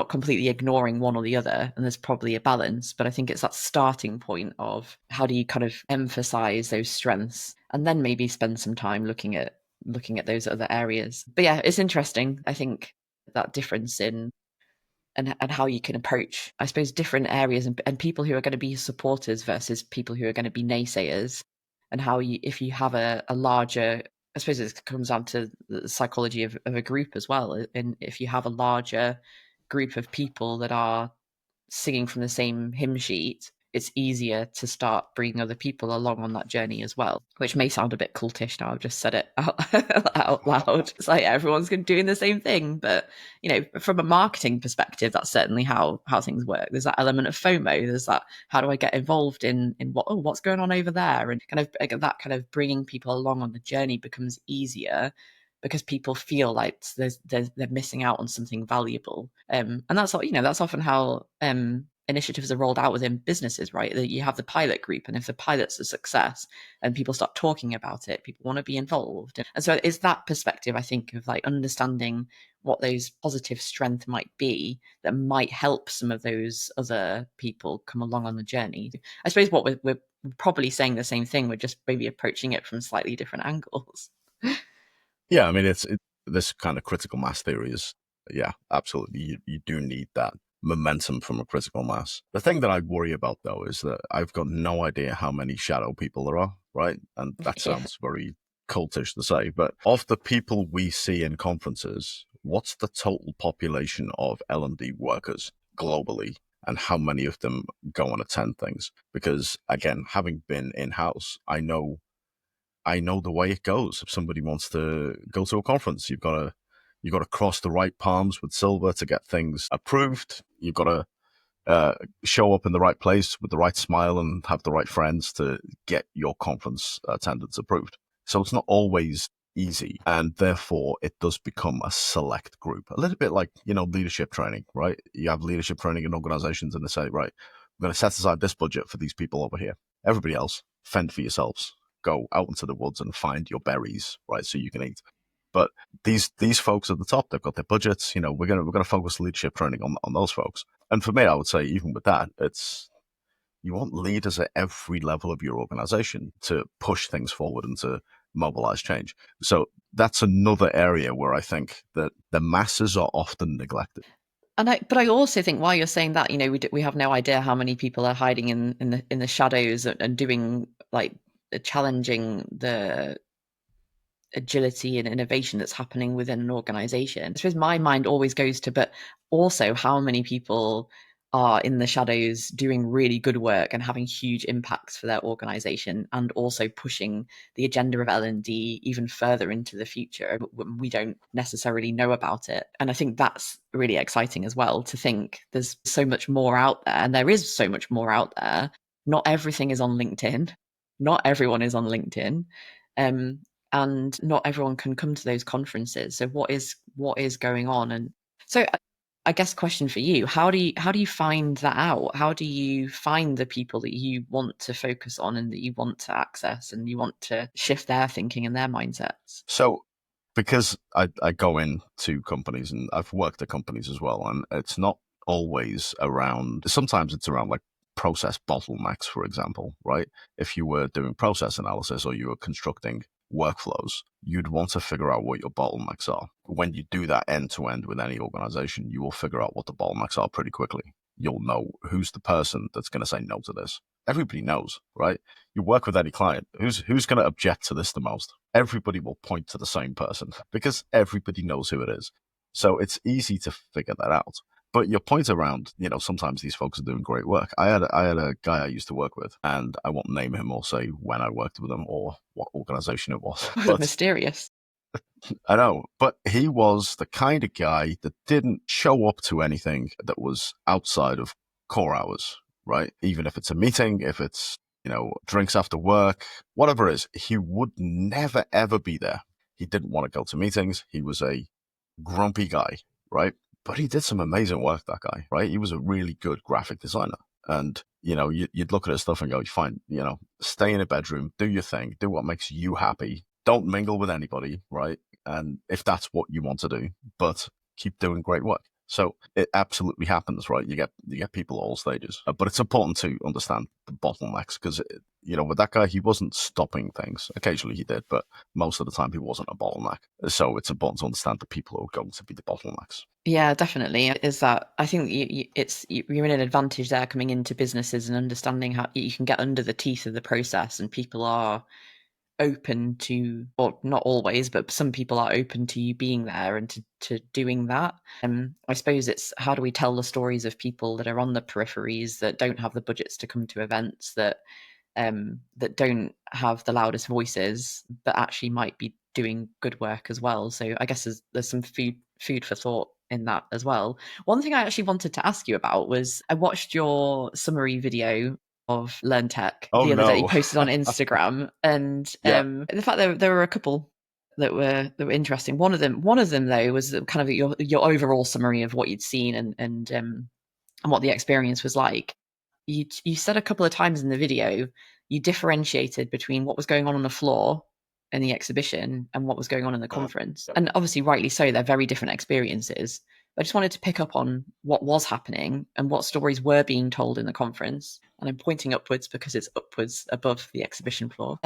completely ignoring one or the other, and there's probably a balance. But I think it's that starting point of how do you kind of emphasize those strengths, and then maybe spend some time looking at those other areas. But yeah, it's interesting. I think that difference in and how you can approach, I suppose, different areas, and people who are going to be supporters versus people who are going to be naysayers, and how you, if you have a larger, I suppose it comes down to the psychology of a group as well. And if you have a larger group of people that are singing from the same hymn sheet, it's easier to start bringing other people along on that journey as well, which may sound a bit cultish now. I've just said it out loud. It's like everyone's doing the same thing. But, from a marketing perspective, that's certainly how things work. There's that element of FOMO. There's that, how do I get involved in what's going on over there? And kind of that kind of bringing people along on the journey becomes easier because people feel like they're missing out on something valuable. And that's often how initiatives are rolled out within businesses, right? That you have the pilot group, and if the pilot's a success and people start talking about it, people want to be involved. And so it's that perspective, I think, of like understanding what those positive strengths might be that might help some of those other people come along on the journey. I suppose what we're probably saying the same thing, we're just maybe approaching it from slightly different angles. Yeah, I mean, this kind of critical mass theory is, yeah, absolutely. You do need that momentum from a critical mass. The thing that I worry about, though, is that I've got no idea how many shadow people there are, right? And that Yeah. sounds very cultish to say, but of the people we see in conferences, what's the total population of L&D workers globally? And how many of them go and attend things? Because again, having been in-house, I know the way it goes. If somebody wants to go to a conference, you've got to cross the right palms with silver to get things approved. You've got to show up in the right place with the right smile and have the right friends to get your conference attendance approved. So it's not always easy, and therefore it does become a select group. A little bit like leadership training, right? You have leadership training in organizations, and they say, right, we're going to set aside this budget for these people over here. Everybody else, fend for yourselves. Go out into the woods and find your berries, right, so you can eat. But these folks at the top, they've got their budgets. We're gonna focus leadership training on those folks. And for me, I would say even with that, it's you want leaders at every level of your organization to push things forward and to mobilize change. So that's another area where I think that the masses are often neglected. But I also think while you're saying that, we have no idea how many people are hiding in the shadows and doing like challenging the agility and innovation that's happening within an organization. I suppose my mind always goes to, but also how many people are in the shadows doing really good work and having huge impacts for their organization, and also pushing the agenda of L&D even further into the future. We don't necessarily know about it. And I think that's really exciting as well, to think there's so much more out there, and there is so much more out there. Not everything is on LinkedIn. Not everyone is on LinkedIn. And not everyone can come to those conferences. So what is going on? And so I guess question for you, how do you find that out? How do you find the people that you want to focus on and that you want to access and you want to shift their thinking and their mindsets? So, because I go into companies and I've worked at companies as well, and it's not always around, sometimes it's around like process bottlenecks, for example, right? If you were doing process analysis or you were constructing workflows, you'd want to figure out what your bottlenecks are. When you do that end to end with any organization, you will figure out what the bottlenecks are pretty quickly. You'll know who's the person that's going to say no to this. Everybody knows, right? You work with any client, who's going to object to this the most? Everybody will point to the same person because everybody knows who it is. So it's easy to figure that out. But your point around, sometimes these folks are doing great work. I had a guy I used to work with, and I won't name him or say when I worked with him or what organization it was. But Mysterious. I know, but he was the kind of guy that didn't show up to anything that was outside of core hours, right? Even if it's a meeting, if it's, drinks after work, whatever it is, he would never, ever be there. He didn't want to go to meetings. He was a grumpy guy, right? But he did some amazing work, that guy, right? He was a really good graphic designer. And, you'd look at his stuff and go, fine, stay in a bedroom, do your thing, do what makes you happy. Don't mingle with anybody, right? And if that's what you want to do, but keep doing great work. So it absolutely happens, right? You get people at all stages, but it's important to understand the bottlenecks because, with that guy, he wasn't stopping things. Occasionally he did, but most of the time he wasn't a bottleneck. So it's important to understand the people who are going to be the bottlenecks. Yeah, definitely. Is that I think you're in an advantage there coming into businesses and understanding how you can get under the teeth of the process, and people are open to, or not always, but some people are open to you being there and to doing that. I suppose it's how do we tell the stories of people that are on the peripheries, that don't have the budgets to come to events, that don't have the loudest voices, but actually might be doing good work as well. So I guess there's some food for thought in that as well. One thing I actually wanted to ask you about was I watched your summary video of Learn Tech Oh the other day, no. posted on Instagram, and Yeah. the fact that there were a couple that were interesting. One of them though was kind of your overall summary of what you'd seen and what the experience was like. You said a couple of times in the video you differentiated between what was going on the floor in the exhibition and what was going on in the conference, and obviously rightly so, they're very different experiences. I just wanted to pick up on what was happening and what stories were being told in the conference, and I'm pointing upwards because it's upwards above the exhibition floor.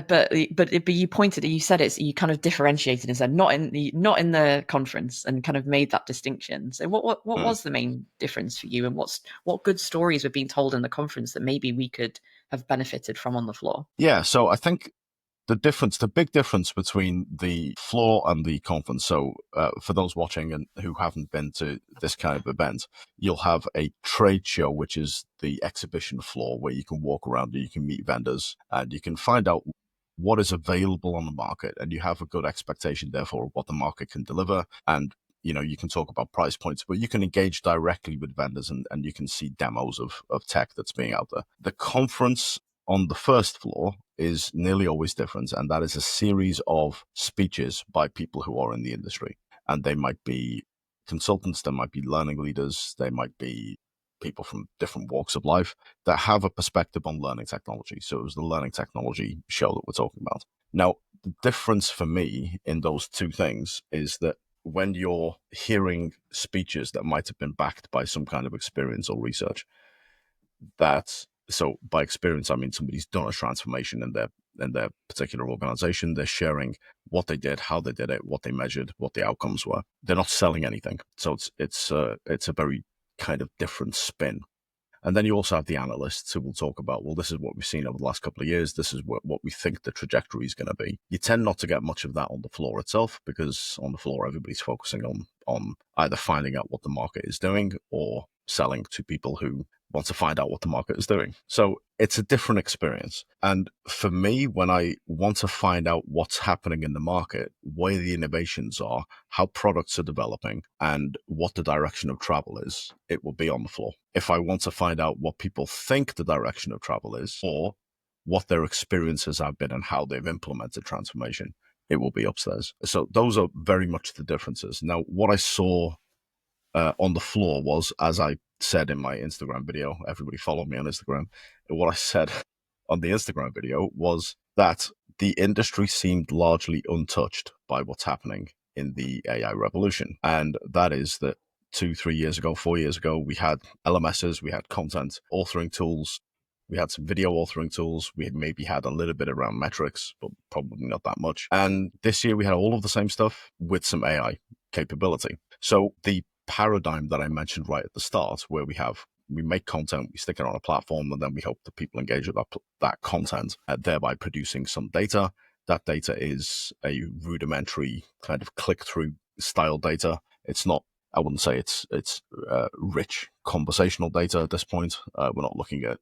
But you said it's, you kind of differentiated and said not in the conference, and kind of made that distinction. So what was the main difference for you, and what good stories were being told in the conference that maybe we could have benefited from on the floor? Yeah. So I think the big difference between the floor and the conference. So for those watching and who haven't been to this kind of event, you'll have a trade show, which is the exhibition floor where you can walk around and you can meet vendors and you can find out what is available on the market, and you have a good expectation, therefore, of what the market can deliver. And you can talk about price points, but you can engage directly with vendors and you can see demos of tech that's being out there. The conference on the first floor is nearly always different, and that is a series of speeches by people who are in the industry. And they might be consultants, they might be learning leaders, they might be people from different walks of life that have a perspective on learning technology. So it was the learning technology show that we're talking about. Now, the difference for me in those two things is that when you're hearing speeches that might have been backed by some kind of experience or research, so by experience, I mean somebody's done a transformation in their particular organization. They're sharing what they did, how they did it, what they measured, what the outcomes were. They're not selling anything. So it's a very kind of different spin. And then you also have the analysts who will talk about, well, this is what we've seen over the last couple of years. This is what we think the trajectory is going to be. You tend not to get much of that on the floor itself, because on the floor, everybody's focusing on either finding out what the market is doing or selling to people who want to find out what the market is doing. So it's a different experience. And for me, when I want to find out what's happening in the market, where the innovations are, how products are developing, and what the direction of travel is, it will be on the floor. If I want to find out what people think the direction of travel is, or what their experiences have been and how they've implemented transformation, it will be upstairs. So those are very much the differences. Now, what I saw on the floor was, as I said in my Instagram video, everybody follow me on Instagram. What I said on the Instagram video was that the industry seemed largely untouched by what's happening in the AI revolution. And that is that 2, 3 years ago, 4 years ago, we had LMSs, we had content authoring tools, we had some video authoring tools, we had maybe had a little bit around metrics, but probably not that much. And this year we had all of the same stuff with some AI capability. So the paradigm that I mentioned right at the start, where we make content, we stick it on a platform, and then we hope that people engage with that content, thereby producing some data. That data is a rudimentary kind of click-through style data. It's not, I wouldn't say it's rich conversational data at this point. We're not looking at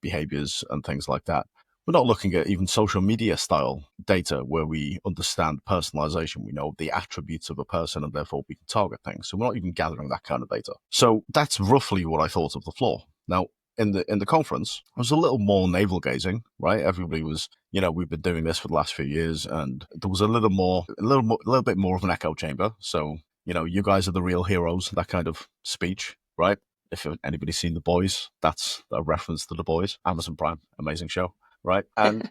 behaviors and things like that. We're not looking at even social media style data where we understand personalization. We know the attributes of a person and therefore we can target things. So we're not even gathering that kind of data. So that's roughly what I thought of the floor. Now, in the conference, I was a little more navel gazing, right? Everybody was, we've been doing this for the last few years, and there was a little bit more of an echo chamber. So, you guys are the real heroes, that kind of speech, right? If anybody's seen The Boys, that's a reference to The Boys, Amazon Prime, amazing show, right? And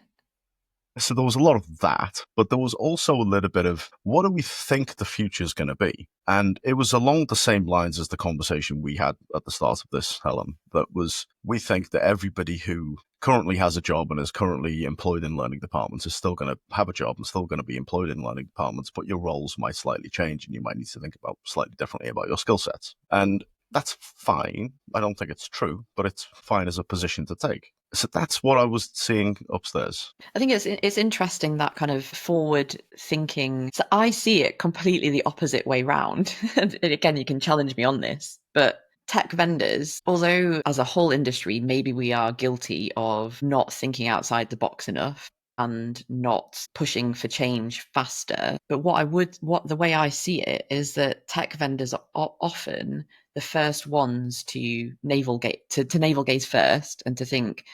so there was a lot of that, but there was also a little bit of what do we think the future is going to be? And it was along the same lines as the conversation we had at the start of this, Helen, that was, we think that everybody who currently has a job and is currently employed in learning departments is still going to have a job and still going to be employed in learning departments, but your roles might slightly change and you might need to think about slightly differently about your skill sets. And that's fine. I don't think it's true, but it's fine as a position to take. So that's what I was seeing upstairs. I think it's interesting, that kind of forward thinking. So I see it completely the opposite way round. And again, you can challenge me on this, but tech vendors, although as a whole industry, maybe we are guilty of not thinking outside the box enough and not pushing for change faster. But the way I see it is that tech vendors are often the first ones to navel gaze first and to think,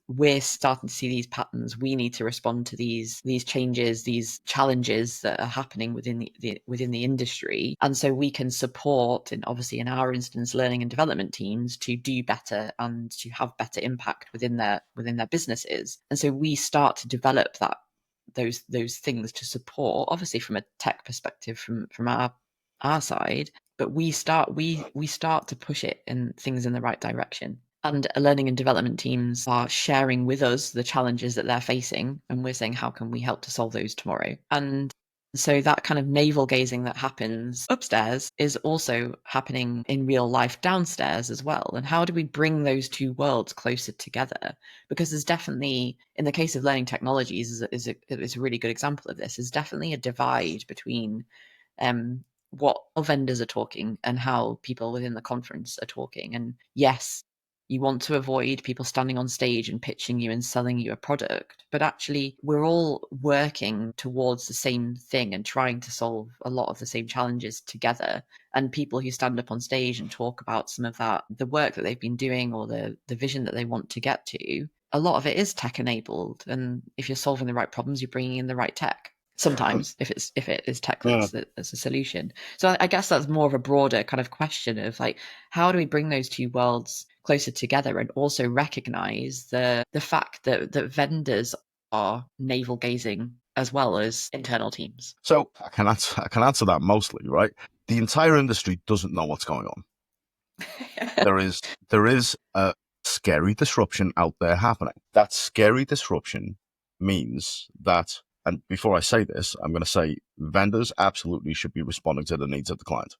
we're starting to see these patterns. We need to respond to these changes, these challenges that are happening within the industry. And so we can support, and obviously in our instance, learning and development teams to do better and to have better impact within their businesses. And so we start to develop those things to support, obviously from a tech perspective, from our side, but we start to push it in things in the right direction. And learning and development teams are sharing with us the challenges that they're facing, and we're saying, how can we help to solve those tomorrow? And so that kind of navel gazing that happens upstairs is also happening in real life downstairs as well. And how do we bring those two worlds closer together? Because there's definitely, in the case of learning technologies, is a really good example of this, is definitely a divide between what vendors are talking and how people within the conference are talking. And yes, you want to avoid people standing on stage and pitching you and selling you a product, but actually we're all working towards the same thing and trying to solve a lot of the same challenges together. And people who stand up on stage and talk about some of that, the work that they've been doing or the vision that they want to get to, a lot of it is tech enabled. And if you're solving the right problems, you're bringing in the right tech. Sometimes if it is tech that's a solution. So I guess that's more of a broader kind of question of like, how do we bring those two worlds closer together and also recognize the fact that vendors are navel gazing as well as internal teams? So I can answer that mostly, right? The entire industry doesn't know what's going on. There is a scary disruption out there happening. That scary disruption means that, and before I say this, I'm going to say vendors absolutely should be responding to the needs of the client.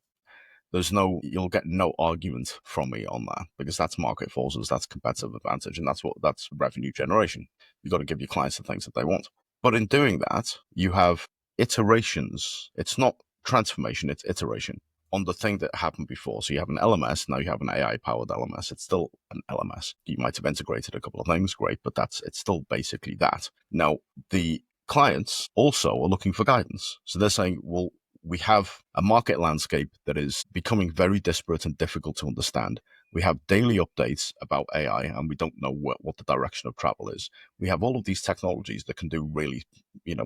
You'll get no argument from me on that, because that's market forces, that's competitive advantage, and that's revenue generation. You've got to give your clients the things that they want. But in doing that, you have iterations. It's not transformation, it's iteration on the thing that happened before. So you have an LMS, now you have an AI powered LMS. It's still an LMS. You might have integrated a couple of things, great, but it's still basically that. Now, the clients also are looking for guidance. So they're saying, well, we have a market landscape that is becoming very disparate and difficult to understand. We have daily updates about AI, and we don't know what the direction of travel is. We have all of these technologies that can do really,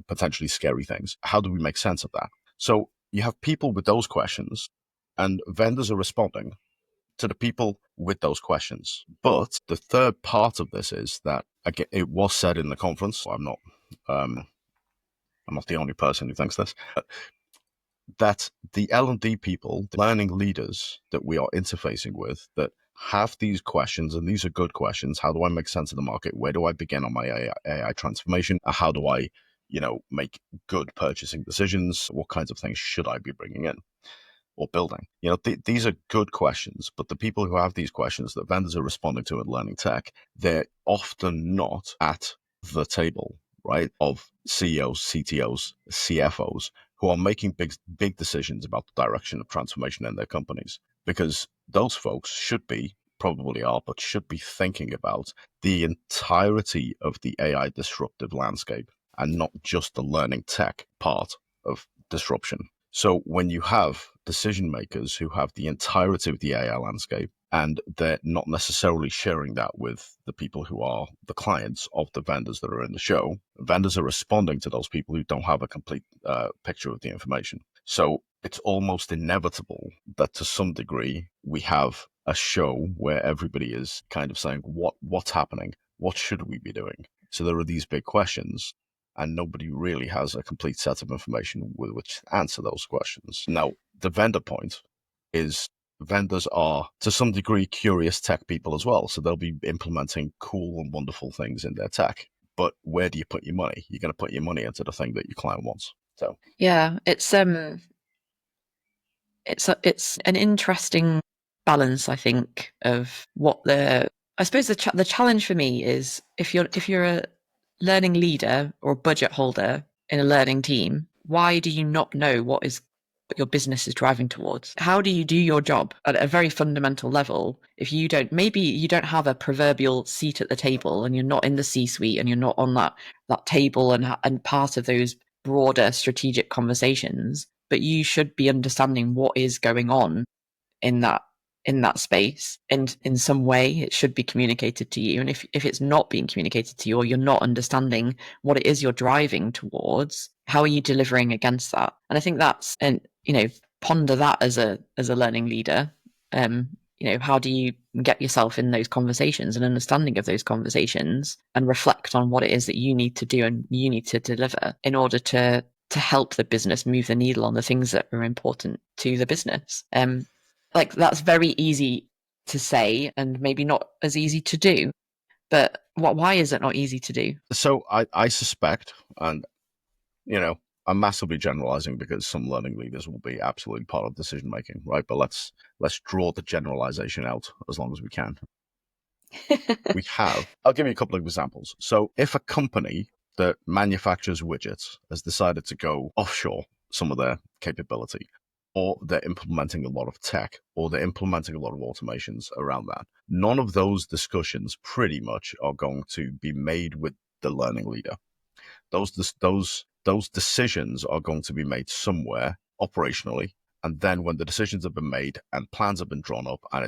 potentially scary things. How do we make sense of that? So you have people with those questions, and vendors are responding to the people with those questions. But the third part of this is that, again, it was said in the conference. Um, I'm not the only person who thinks this. That the L&D people, the learning leaders that we are interfacing with, that have these questions, and these are good questions. How do I make sense of the market? Where do I begin on my AI transformation? How do I, make good purchasing decisions? What kinds of things should I be bringing in or building? These are good questions, but the people who have these questions that vendors are responding to in learning tech, they're often not at the table, right, of CEOs, CTOs, CFOs, who are making big decisions about the direction of transformation in their companies. Because those folks probably are, but should be thinking about the entirety of the AI disruptive landscape and not just the learning tech part of disruption. So when you have decision makers who have the entirety of the AI landscape, and they're not necessarily sharing that with the people who are the clients of the vendors that are in the show, vendors are responding to those people who don't have a complete picture of the information. So it's almost inevitable that to some degree we have a show where everybody is kind of saying, what's happening? What should we be doing? So there are these big questions, and nobody really has a complete set of information with which to answer those questions. Now, the vendor point is vendors are, to some degree, curious tech people as well. So they'll be implementing cool and wonderful things in their tech. But where do you put your money? You're going to put your money into the thing that your client wants. So Yeah, it's an interesting balance, I think, of what I suppose the challenge for me is if you're a learning leader or a budget holder in a learning team, why do you not know what your business is driving towards? How do you do your job at a very fundamental level if maybe you don't have a proverbial seat at the table and you're not in the C-suite and you're not on that table and part of those broader strategic conversations, but you should be understanding what is going on in that space, and in some way it should be communicated to you. And if it's not being communicated to you, or you're not understanding what it is you're driving towards, how are you delivering against that? And I think that's, and ponder that as a learning leader. How do you get yourself in those conversations and understanding of those conversations, and reflect on what it is that you need to do and you need to deliver in order to help the business move the needle on the things that are important to the business. Like, that's very easy to say and maybe not as easy to do. But why is it not easy to do? So I suspect, and I'm massively generalizing because some learning leaders will be absolutely part of decision making, right? But let's draw the generalization out as long as we can. I'll give you a couple of examples. So if a company that manufactures widgets has decided to go offshore some of their capability, or they're implementing a lot of tech, or they're implementing a lot of automations around that, none of those discussions pretty much are going to be made with the learning leader. Those decisions are going to be made somewhere operationally, and then when the decisions have been made and plans have been drawn up and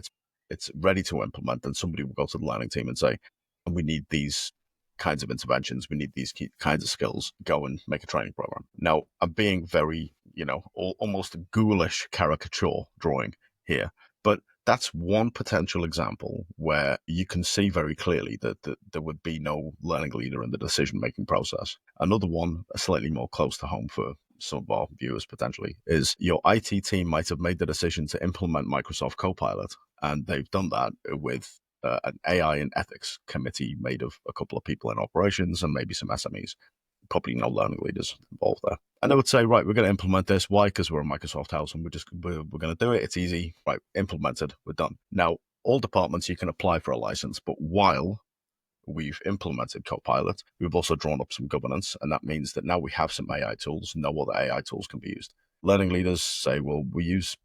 it's ready to implement, then somebody will go to the learning team and say, we need these kinds of interventions, we need these kinds of skills, go and make a training program. Now, I'm being very, almost ghoulish caricature drawing here, but that's one potential example where you can see very clearly that there would be no learning leader in the decision-making process. Another one, slightly more close to home for some of our viewers potentially, is your IT team might have made the decision to implement Microsoft Copilot, and they've done that with an AI and ethics committee made of a couple of people in operations and maybe some SMEs. Probably no learning leaders involved there. And they would say, right, we're going to implement this. Why? Because we're a Microsoft house and we're going to do it. It's easy. Right, implemented. We're done. Now, all departments, you can apply for a license, but while we've implemented Copilot, we've also drawn up some governance, and that means that now we have some AI tools. No other AI tools can be used. Learning leaders say, well, we use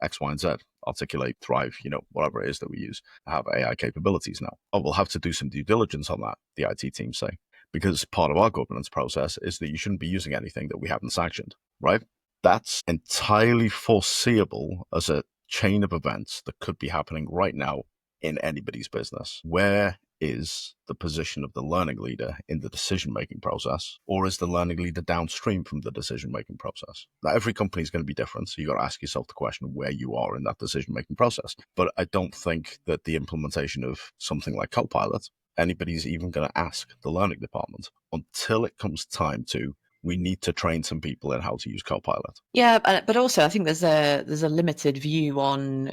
X, Y, and Z, articulate, thrive, whatever it is that we use, have AI capabilities now. Oh, we'll have to do some due diligence on that, the IT team say, because part of our governance process is that you shouldn't be using anything that we haven't sanctioned, right? That's entirely foreseeable as a chain of events that could be happening right now in anybody's business. Where is the position of the learning leader in the decision-making process, or is the learning leader downstream from the decision-making process? Now, every company is going to be different, so you got to ask yourself the question where you are in that decision-making process. But I don't think that the implementation of something like Copilot, anybody's even going to ask the learning department until it comes time to, we need to train some people in how to use Copilot. Yeah, but also I think there's a limited view on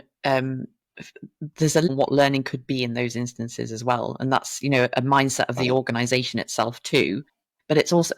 what learning could be in those instances as well, and that's a mindset of the organization itself too. But it's also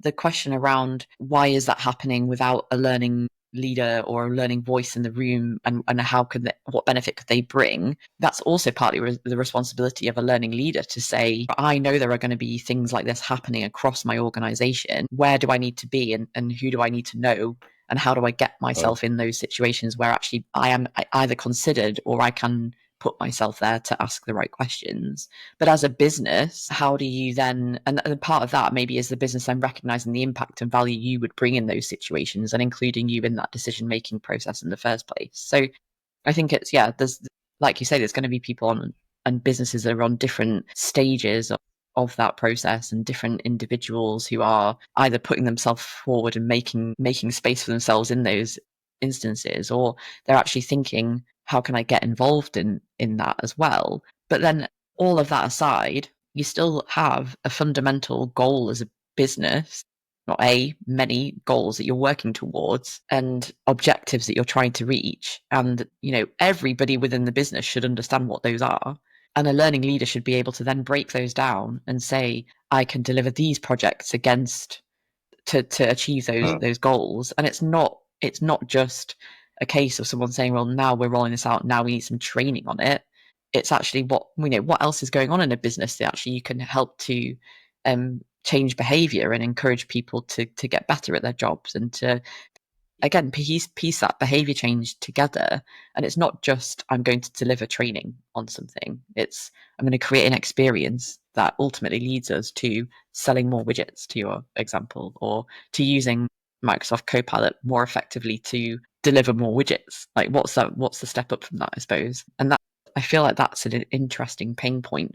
the question around why is that happening without a learning leader or a learning voice in the room, and how could what benefit could they bring? That's also partly the responsibility of a learning leader to say, I know there are going to be things like this happening across my organization. Where do I need to be, and who do I need to know, and how do I get myself in those situations where actually I am either considered or I can put myself there to ask the right questions. But as a business, how do you then, and part of that maybe is the business then recognizing the impact and value you would bring in those situations and including you in that decision-making process in the first place. So I think it's, there's, like you say, there's going to be people on and businesses that are on different stages of that process, and different individuals who are either putting themselves forward and making space for themselves in those instances, or they're actually thinking, how can I get involved in that as well? But then all of that aside, you still have a fundamental goal as a business, not many goals that you're working towards and objectives that you're trying to reach. And, everybody within the business should understand what those are. And a learning leader should be able to then break those down and say, I can deliver these projects against to achieve those goals. And it's not just a case of someone saying, well, now we're rolling this out, now we need some training on it. It's actually what else is going on in a business that actually you can help to change behavior and encourage people to get better at their jobs, and to again piece that behavior change together. And it's not just, I'm going to deliver training on something, it's, I'm going to create an experience that ultimately leads us to selling more widgets, to your example, or to using Microsoft Copilot more effectively to deliver more widgets. Like what's the step up from that, I suppose? And that, I feel like that's an interesting pain point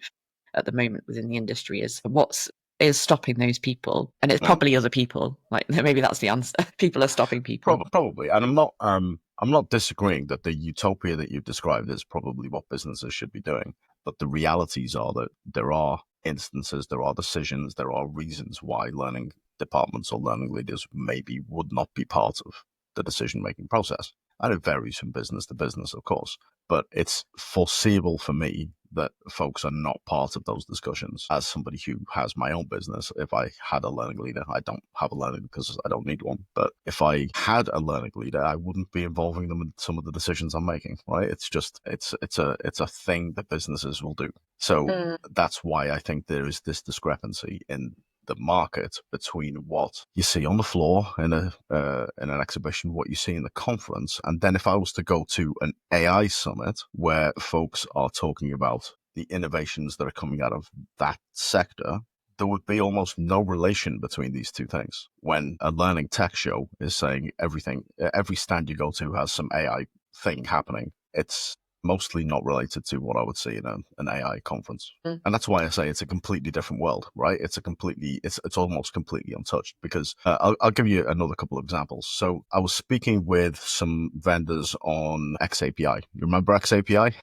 at the moment within the industry, is what's is stopping those people. And it's probably other people. Like maybe that's the answer. People are stopping people. Probably. And I'm not disagreeing that the utopia that you've described is probably what businesses should be doing. But the realities are that there are instances, there are decisions, there are reasons why learning departments or learning leaders maybe would not be part of the decision-making process. And it varies from business to business, of course. But it's foreseeable for me that folks are not part of those discussions. As somebody who has my own business, if I had a learning leader, I don't have a learning because I don't need one. But if I had a learning leader, I wouldn't be involving them in some of the decisions I'm making, right? It's just, it's a thing that businesses will do. So that's why I think there is this discrepancy in the market between what you see on the floor in an exhibition, what you see in the conference, and then if I was to go to an AI summit where folks are talking about the innovations that are coming out of that sector, there would be almost no relation between these two things. When a learning tech show is saying every stand you go to has some AI thing happening, it's mostly not related to what I would see in an AI conference. And that's why I say it's a completely different world, right? It's almost completely untouched, because I'll give you another couple of examples. So I was speaking with some vendors on XAPI. You remember XAPI?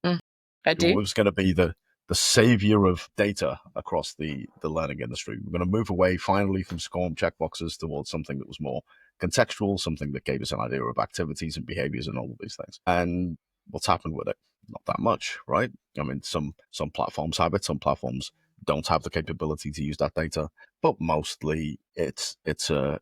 I do. It was going to be the savior of data across the learning industry. We're going to move away finally from SCORM checkboxes towards something that was more contextual, something that gave us an idea of activities and behaviors and all of these things. And what's happened with it? Not that much, right? I mean, some platforms have it, some platforms don't have the capability to use that data, but mostly it's a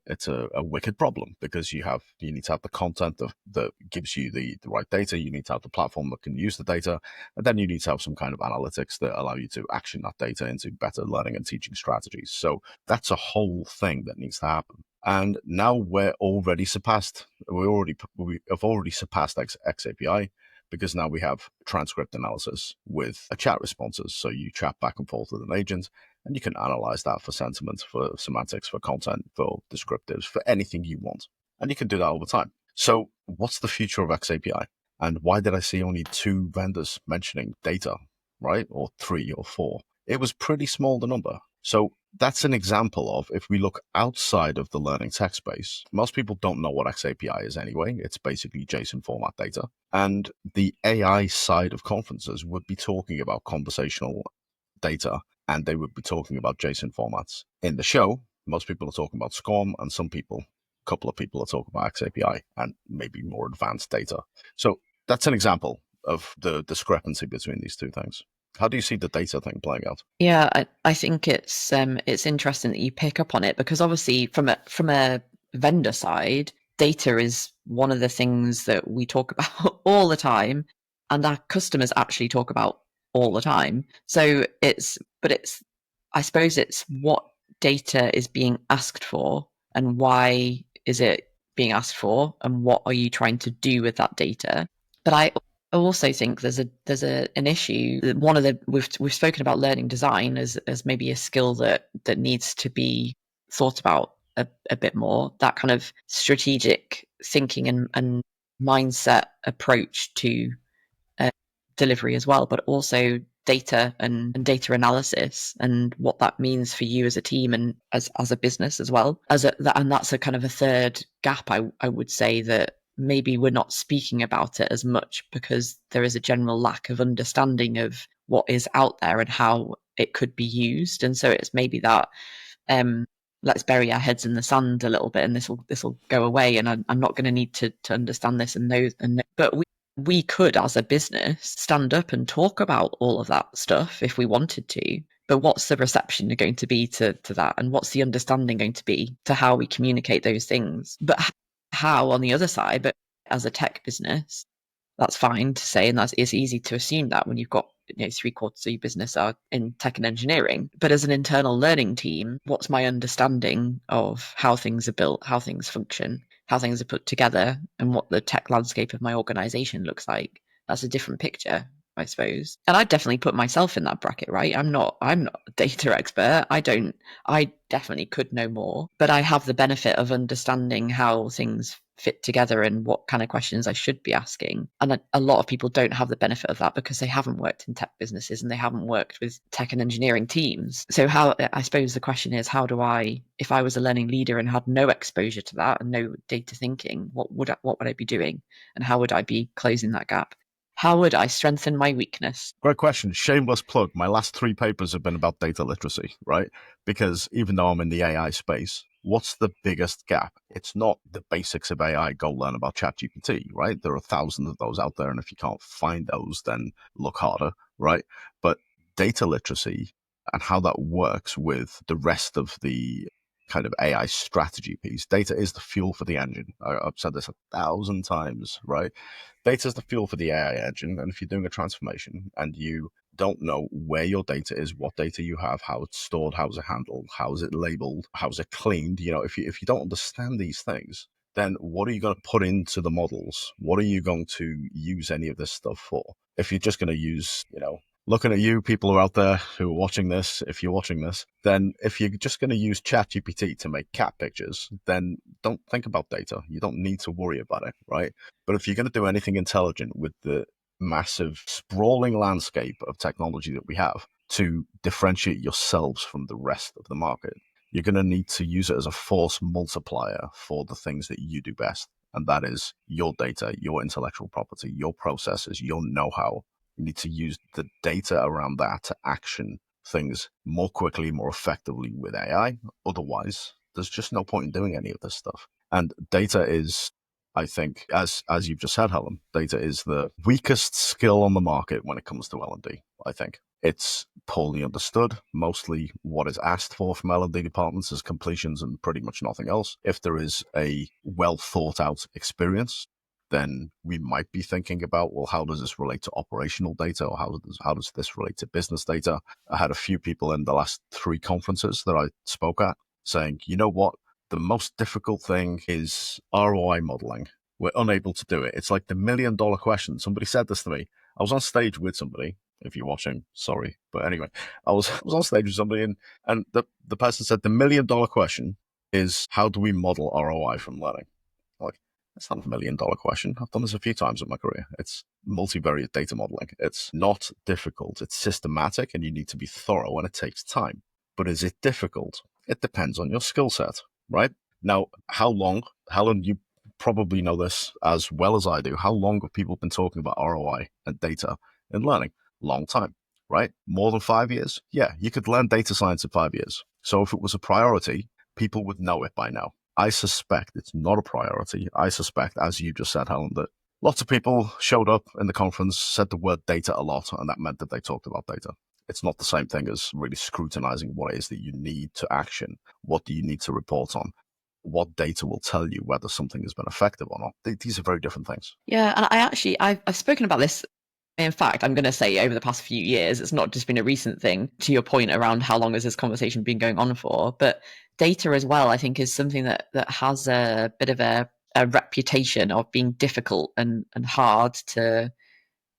wicked problem, because you need to have the content that gives you the right data. You need to have the platform that can use the data, and then you need to have some kind of analytics that allow you to action that data into better learning and teaching strategies. So that's a whole thing that needs to happen. And now we have already surpassed XAPI because now we have transcript analysis with a chat responses. So you chat back and forth with an agent and you can analyze that for sentiment, for semantics, for content, for descriptives, for anything you want. And you can do that all the time. So what's the future of XAPI? And why did I see only two vendors mentioning data, right? Or three or four? It was pretty small, the number. So that's an example of if we look outside of the learning tech space, most people don't know what XAPI is anyway. It's basically JSON format data. And the AI side of conferences would be talking about conversational data and they would be talking about JSON formats. In the show, most people are talking about SCORM and a couple of people are talking about XAPI and maybe more advanced data. So that's an example of the discrepancy between these two things. How do you see the data thing playing out? Yeah, I think it's interesting that you pick up on it because obviously from a vendor side, data is one of the things that we talk about all the time, and our customers actually talk about all the time. So it's I suppose it's what data is being asked for and why is it being asked for and what are you trying to do with that data. But I also think an issue. One of the we've spoken about learning design as maybe a skill that needs to be thought about a bit more. That kind of strategic thinking and mindset approach to uh, delivery as well, but also data and data analysis and what that means for you as a team and as a business as well. And that's a kind of a third gap. I would say that maybe we're not speaking about it as much because there is a general lack of understanding of what is out there and how it could be used. And so it's maybe that um, let's bury our heads in the sand a little bit and this will go away and I'm not going to need to understand this and know but we could as a business stand up and talk about all of that stuff if we wanted to, but what's the reception going to be to that and what's the understanding going to be to how we communicate those things, but how on the other side, but as a tech business that's fine to say, and it's easy to assume that when you've got 3/4 of your business are in tech and engineering. But as an internal learning team, what's my understanding of how things are built, how things function, how things are put together, and what the tech landscape of my organization looks like? That's a different picture, I suppose. And I definitely put myself in that bracket, right? I'm not a data expert. I definitely could know more, but I have the benefit of understanding how things fit together and what kind of questions I should be asking. And a lot of people don't have the benefit of that because they haven't worked in tech businesses and they haven't worked with tech and engineering teams. So I suppose the question is, how do I, if I was a learning leader and had no exposure to that and no data thinking, what would I be doing? And how would I be closing that gap? How would I strengthen my weakness? Great question. Shameless plug. My last three papers have been about data literacy, right? Because even though I'm in the AI space, what's the biggest gap? It's not the basics of AI. Go learn about ChatGPT, right? There are thousands of those out there. And if you can't find those, then look harder, right? But data literacy and how that works with the rest of the kind of AI strategy piece. Data is the fuel for the engine. I've said this 1,000 times, right? Data is the fuel for the AI engine. And if you're doing a transformation and you don't know where your data is, what data you have, how it's stored, how is it handled, how is it labeled, how is it cleaned, if you don't understand these things, then what are you going to put into the models? What are you going to use any of this stuff for? If you're just going to use, looking at you, people who are out there who are watching this, if you're watching this, then if you're just going to use ChatGPT to make cat pictures, then don't think about data. You don't need to worry about it, right? But if you're going to do anything intelligent with the massive sprawling landscape of technology that we have to differentiate yourselves from the rest of the market, you're going to need to use it as a force multiplier for the things that you do best. And that is your data, your intellectual property, your processes, your know-how. You need to use the data around that to action things more quickly, more effectively with AI. Otherwise, there's just no point in doing any of this stuff. And data is, I think, as you've just said, Helen, data is the weakest skill on the market when it comes to L&D, I think. It's poorly understood. Mostly what is asked for from L&D departments is completions and pretty much nothing else. If there is a well thought out experience, then we might be thinking about, well, how does this relate to operational data, or how does this relate to business data? I had a few people in the last three conferences that I spoke at saying, you know what, the most difficult thing is ROI modeling. We're unable to do it. It's like the $1 million question. Somebody said this to me. I was on stage with somebody. If you're watching, sorry. But anyway, I was on stage with somebody, and the person said the $1 million question is, how do we model ROI from learning? Like, that's not a $1 million question. I've done this a few times in my career. It's multivariate data modeling. It's not difficult. It's systematic, and you need to be thorough, and it takes time. But is it difficult? It depends on your skill set, right? Now, how long, Helen, you probably know this as well as I do. How long have people been talking about ROI and data in learning? Long time, right? More than 5 years? Yeah, you could learn data science in 5 years. So if it was a priority, people would know it by now. I suspect it's not a priority. I suspect, as you just said, Helen, that lots of people showed up in the conference, said the word data a lot, and that meant that they talked about data. It's not the same thing as really scrutinizing what it is that you need to action. What do you need to report on? What data will tell you whether something has been effective or not? These are very different things. Yeah, and I've spoken about this. In fact, I'm going to say over the past few years, it's not just been a recent thing. To your point around how long has this conversation been going on for, but data as well, I think, is something that has a bit of a reputation of being difficult and hard to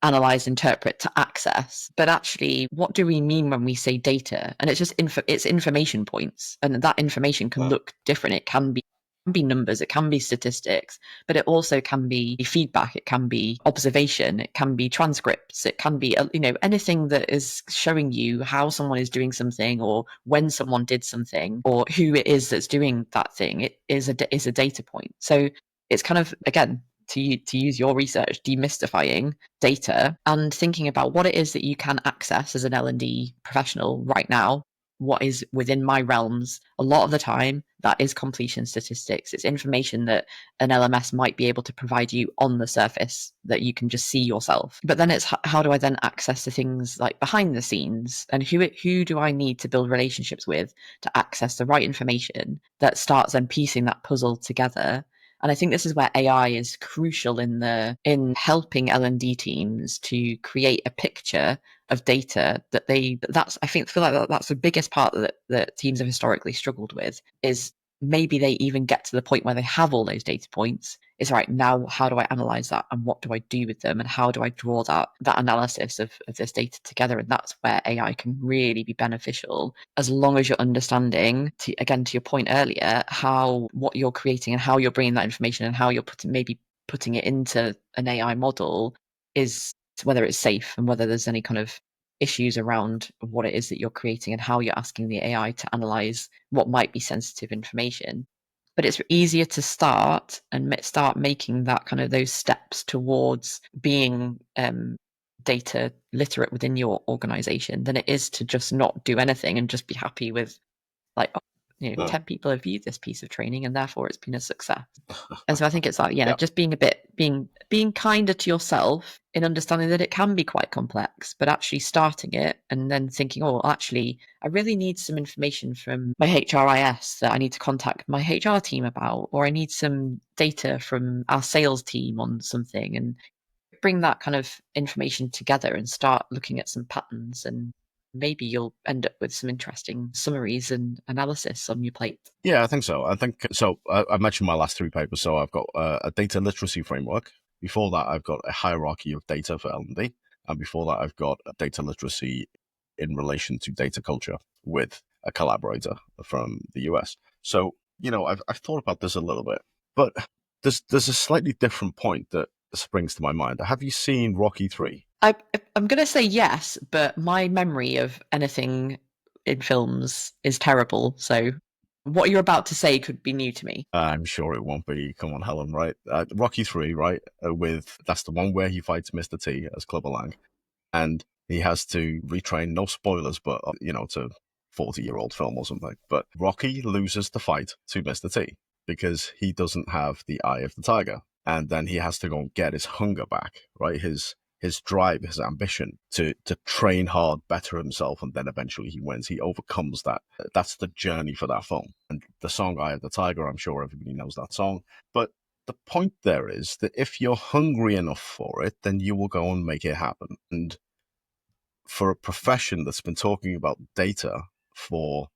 analyze, interpret, to access. But actually, what do we mean when we say data? And it's just it's information points, and that information can look different. It can be numbers, it can be statistics, but it also can be feedback, it can be observation, it can be transcripts, it can be anything that is showing you how someone is doing something, or when someone did something, or who it is that's doing that thing. It is a data point. So it's kind of, again, to use your research, demystifying data and thinking about what it is that you can access as an L&D professional right now, what is within my realms. A lot of the time, that is completion statistics. It's information that an LMS might be able to provide you on the surface that you can just see yourself. But then it's how do I then access the things like behind the scenes, and who do I need to build relationships with to access the right information that starts then piecing that puzzle together. And I think this is where AI is crucial in helping L&D teams to create a picture of data that's I feel like that's the biggest part that teams have historically struggled with, is maybe they even get to the point where they have all those data points. It's right now, how do I analyze that, and what do I do with them, and how do I draw that analysis of this data together? And that's where AI can really be beneficial, as long as you're understanding, to your point earlier, how what you're creating and how you're bringing that information and how you're putting it into an AI model, is whether it's safe and whether there's any kind of issues around what it is that you're creating and how you're asking the AI to analyze what might be sensitive information. But it's easier to start making that kind of those steps towards being data literate within your organization than it is to just not do anything and just be happy with, like, 10 people have viewed this piece of training and therefore it's been a success. And so I think it's like, Yeah. just being kinder to yourself in understanding that it can be quite complex, but actually starting it and then thinking, oh, actually, I really need some information from my HRIS that I need to contact my HR team about, or I need some data from our sales team on something, and bring that kind of information together and start looking at some patterns, and maybe you'll end up with some interesting summaries and analysis on your plate. Yeah, I think so. I think so. I mentioned my last three papers. So I've got a data literacy framework. Before that, I've got a hierarchy of data for L&D. And before that, I've got data literacy in relation to data culture with a collaborator from the US. So, I've thought about this a little bit, but there's a slightly different point that springs to my mind. Have you seen Rocky 3? I'm going to say yes, but my memory of anything in films is terrible. So what you're about to say could be new to me. I'm sure it won't be. Come on, Helen, right? Rocky 3, right? That's the one where he fights Mr. T as Clubber Lang, and he has to retrain. No spoilers, but it's a 40-year-old film or something. But Rocky loses the fight to Mr. T because he doesn't have the eye of the tiger, and then he has to go and get his hunger back, right? His drive, his ambition to train hard, better himself, and then eventually he wins. He overcomes that. That's the journey for that film. And the song "Eye of the Tiger," I'm sure everybody knows that song. But the point there is that if you're hungry enough for it, then you will go and make it happen. And for a profession that's been talking about data for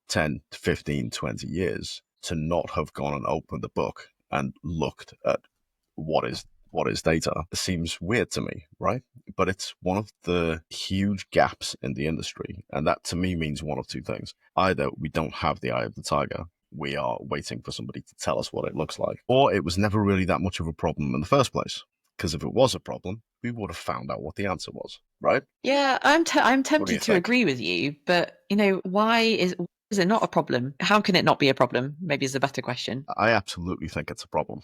10, 15, 20 years, to not have gone and opened the book and looked at what is data seems weird to me, right? But it's one of the huge gaps in the industry. And that to me means one of two things. Either we don't have the eye of the tiger, we are waiting for somebody to tell us what it looks like, or it was never really that much of a problem in the first place. Because if it was a problem, we would have found out what the answer was, right? Yeah, I'm What do you tempted to think? agree with you, but why is it not a problem? How can it not be a problem? Maybe is a better question. I absolutely think it's a problem.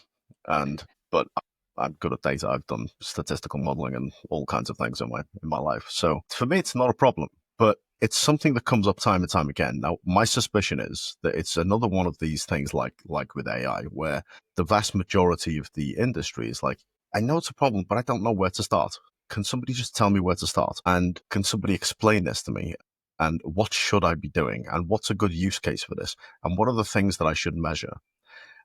And but I'm good at data. I've done statistical modeling and all kinds of things in my life. So for me, it's not a problem, but it's something that comes up time and time again. Now, my suspicion is that it's another one of these things, like with AI, where the vast majority of the industry is like, I know it's a problem, but I don't know where to start. Can somebody just tell me where to start? And can somebody explain this to me? And what should I be doing? And what's a good use case for this? And what are the things that I should measure?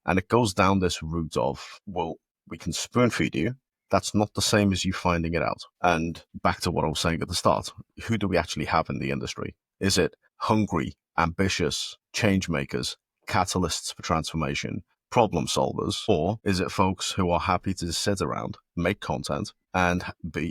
And it goes down this route of, well, we can spoon feed you. That's not the same as you finding it out. And back to what I was saying at the start, who do we actually have in the industry? Is it hungry, ambitious change makers, catalysts for transformation, problem solvers, or is it folks who are happy to sit around, make content, and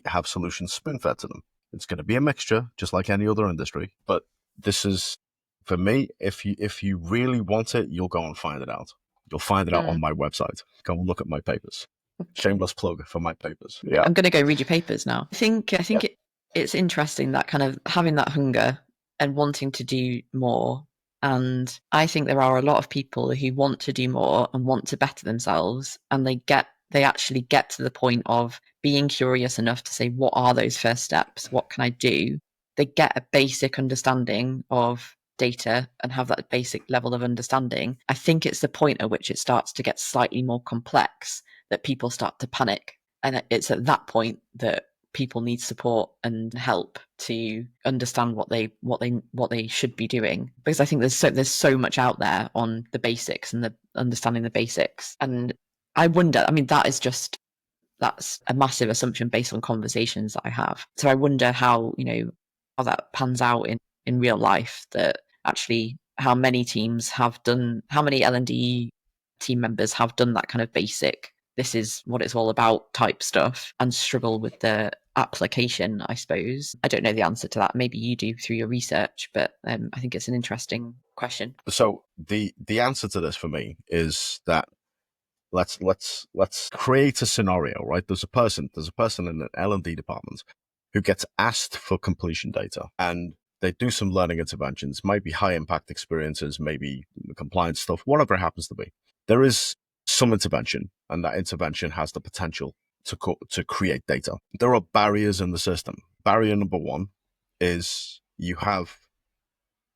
have solutions spoon fed to them? It's going to be a mixture, just like any other industry. But this is, for me, if you really want it, you'll go and find it out. You'll find it out on Mm. my website. Go and look at my papers. Shameless plug for my papers. Yeah. I'm going to go read your papers now. I think Yep. it's interesting that kind of having that hunger and wanting to do more. And I think there are a lot of people who want to do more and want to better themselves, and they actually get to the point of being curious enough to say, what are those first steps? What can I do? They get a basic understanding of data and have that basic level of understanding. I think it's the point at which it starts to get slightly more complex that people start to panic. And it's at that point that people need support and help to understand what they should be doing, because I think there's so much out there on the basics and the understanding the basics. And I wonder, I mean, that's a massive assumption based on conversations that I have. So I wonder how that pans out in real life, that actually how many teams have done, how many L&D team members have done that kind of basic, this is what it's all about type stuff, and struggle with the application, I suppose. I don't know the answer to that. Maybe you do through your research, but I think it's an interesting question. So the answer to this for me is that let's create a scenario, right? There's a person in an L&D department who gets asked for completion data, and they do some learning interventions, maybe high impact experiences, maybe compliance stuff, whatever it happens to be. There is some intervention, and that intervention has the potential to create data. There are barriers in the system. Barrier number one is you have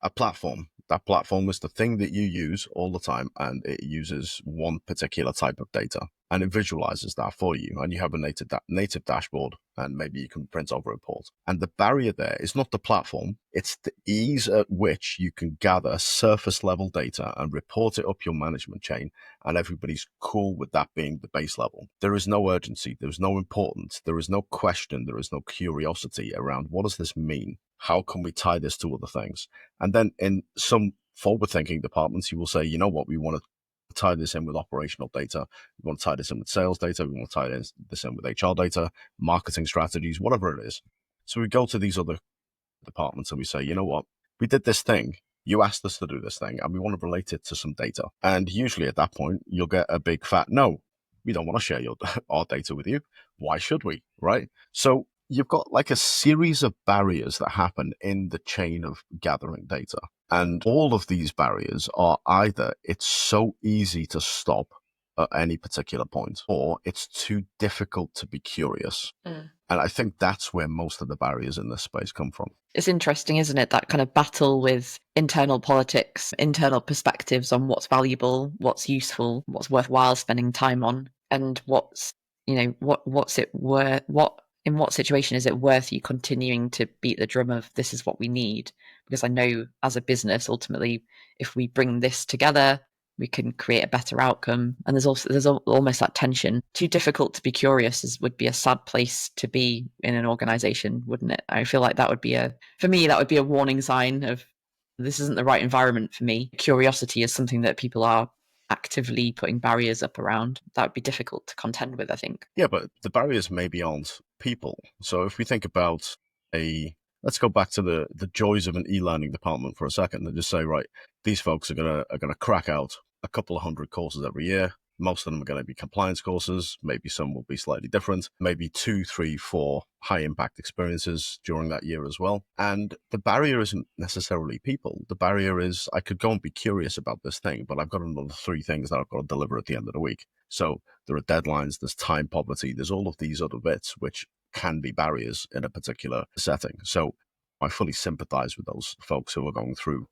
a platform. That platform is the thing that you use all the time, and it uses one particular type of data, and it visualizes that for you. And you have a native dashboard, and maybe you can print over a report. And the barrier there is not the platform, it's the ease at which you can gather surface level data and report it up your management chain, and everybody's cool with that being the base level. There is no urgency, there's no importance, there is no question, there is no curiosity around what does this mean? How can we tie this to other things? And then in some forward thinking departments, you will say, you know what, we want to tie this in with operational data. We want to tie this in with sales data. We want to tie this in with HR data, marketing strategies, whatever it is. So we go to these other departments and we say, you know what, we did this thing. You asked us to do this thing and we want to relate it to some data. And usually at that point, you'll get a big fat no. We don't want to share our data with you. Why should we? Right? So you've got like a series of barriers that happen in the chain of gathering data. And all of these barriers are either it's so easy to stop at any particular point, or it's too difficult to be curious. Mm. And I think that's where most of the barriers in this space come from. It's interesting, isn't it? That kind of battle with internal politics, internal perspectives on what's valuable, what's useful, what's worthwhile spending time on, and what's it worth, what in what situation is it worth you continuing to beat the drum of this is what we need? Because I know as a business, ultimately, if we bring this together, we can create a better outcome. And there's almost that tension. Too difficult to be curious would be a sad place to be in an organization, wouldn't it? I feel like that would be a warning sign of this isn't the right environment for me. Curiosity is something that people are actively putting barriers up around, that would be difficult to contend with, I think. Yeah, but the barriers maybe aren't people. So if we think about let's go back to the joys of an e-learning department for a second and just say, right, these folks are gonna crack out a couple of hundred courses every year. Most of them are going to be compliance courses. Maybe some will be slightly different. Maybe 2, 3, 4 high impact experiences during that year as well. And the barrier isn't necessarily people. The barrier is I could go and be curious about this thing, but I've got another 3 things that I've got to deliver at the end of the week. So there are deadlines, there's time poverty, there's all of these other bits which can be barriers in a particular setting. So I fully sympathize with those folks who are going through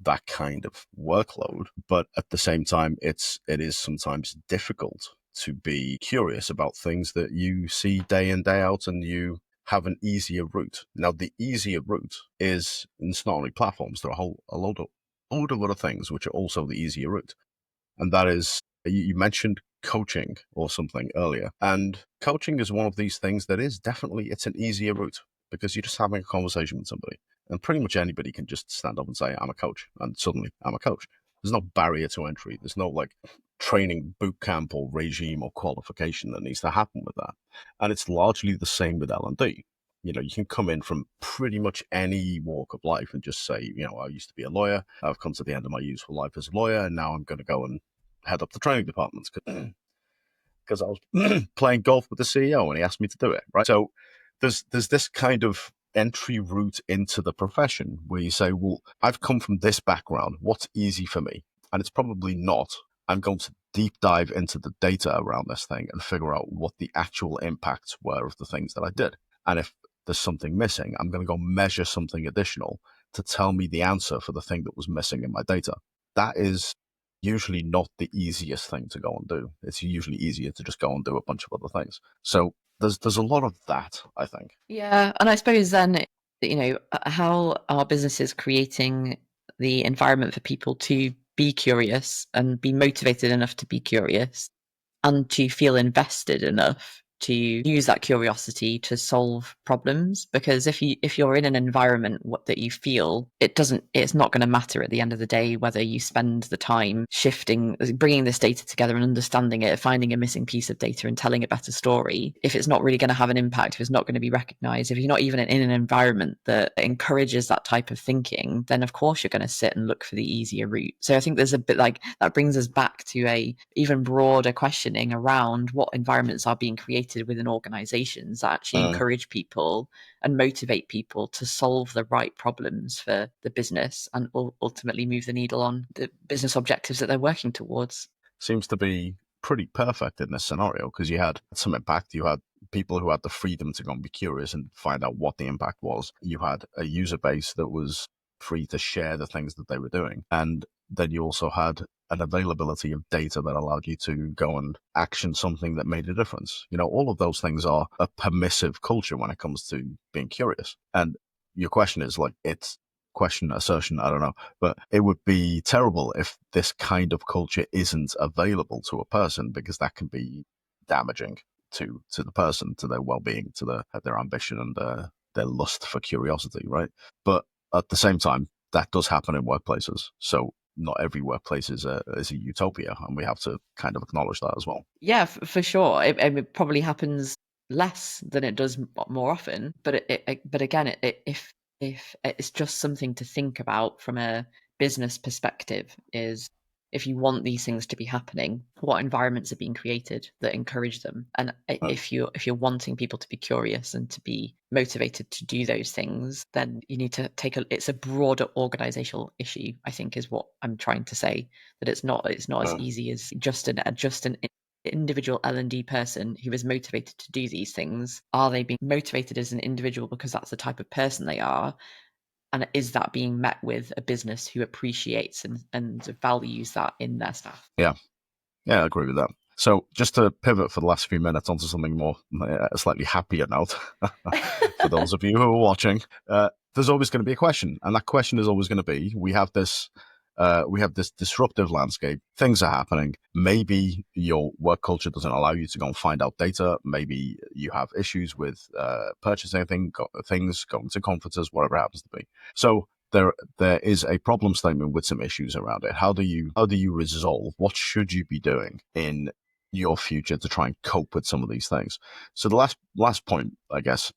that kind of workload, but at the same time it is sometimes difficult to be curious about things that you see day in day out and you have an easier route. Now the easier route is, and it's not only platforms, there are a load of other things which are also the easier route, and that is, you mentioned coaching or something earlier, and coaching is one of these things that is definitely, it's an easier route because you're just having a conversation with somebody, and pretty much anybody can just stand up and say I'm a coach, and suddenly I'm a coach. There's no barrier to entry. There's no like training boot camp or regime or qualification that needs to happen with that, and it's largely the same with L&D. You can come in from pretty much any walk of life and just say, I used to be a lawyer. I've come to the end of my useful life as a lawyer, and now I'm going to go and head up the training departments because I was playing golf with the CEO and he asked me to do it. Right. So there's this kind of entry route into the profession where you say, well, I've come from this background. What's easy for me? And it's probably not. I'm going to deep dive into the data around this thing and figure out what the actual impacts were of the things that I did. And if there's something missing, I'm going to go measure something additional to tell me the answer for the thing that was missing in my data. That is usually not the easiest thing to go and do. It's usually easier to just go and do a bunch of other things. So there's a lot of that, I think. Yeah, and I suppose then, how are businesses creating the environment for people to be curious and be motivated enough to be curious and to feel invested enough to use that curiosity to solve problems? Because if you're in an environment that you feel it's not going to matter at the end of the day whether you spend the time bringing this data together and understanding it, finding a missing piece of data and telling a better story. If it's not really going to have an impact, if it's not going to be recognized, if you're not even in an environment that encourages that type of thinking, then of course you're going to sit and look for the easier route. So I think there's a bit like that brings us back to a even broader questioning around what environments are being created within organizations that actually encourage people and motivate people to solve the right problems for the business and ultimately move the needle on the business objectives that they're working towards. Seems to be pretty perfect in this scenario because you had some impact. You had people who had the freedom to go and be curious and find out what the impact was. You had a user base that was free to share the things that they were doing. And then you also had an availability of data that allowed you to go and action something that made a difference. All of those things are a permissive culture when it comes to being curious. And your question is like, it's question, assertion, I don't know, but it would be terrible if this kind of culture isn't available to a person, because that can be damaging to the person, to their well-being, to their ambition and their lust for curiosity, right? But at the same time, that does happen in workplaces. So not every workplace is a utopia, and we have to kind of acknowledge that as well. Yeah, for sure. It probably happens less than it does more often, but but again, if it's just something to think about from a business perspective, is if you want these things to be happening, what environments are being created that encourage them? And if you're wanting people to be curious and to be motivated to do those things, then you need to it's a broader organizational issue, I think, is what I'm trying to say. That it's not as easy as just an individual L&D person who is motivated to do these things. Are they being motivated as an individual because that's the type of person they are? And is that being met with a business who appreciates and values that in their staff? Yeah, I agree with that. So just to pivot for the last few minutes onto something more, a slightly happier note for those of you who are watching, there's always going to be a question. And that question is always going to be, we have this disruptive landscape. Things are happening. Maybe your work culture doesn't allow you to go and find out data. Maybe you have issues with purchasing things, going to conferences, whatever it happens to be. So there is a problem statement with some issues around it. How do you resolve? What should you be doing in your future to try and cope with some of these things? So the last point, I guess,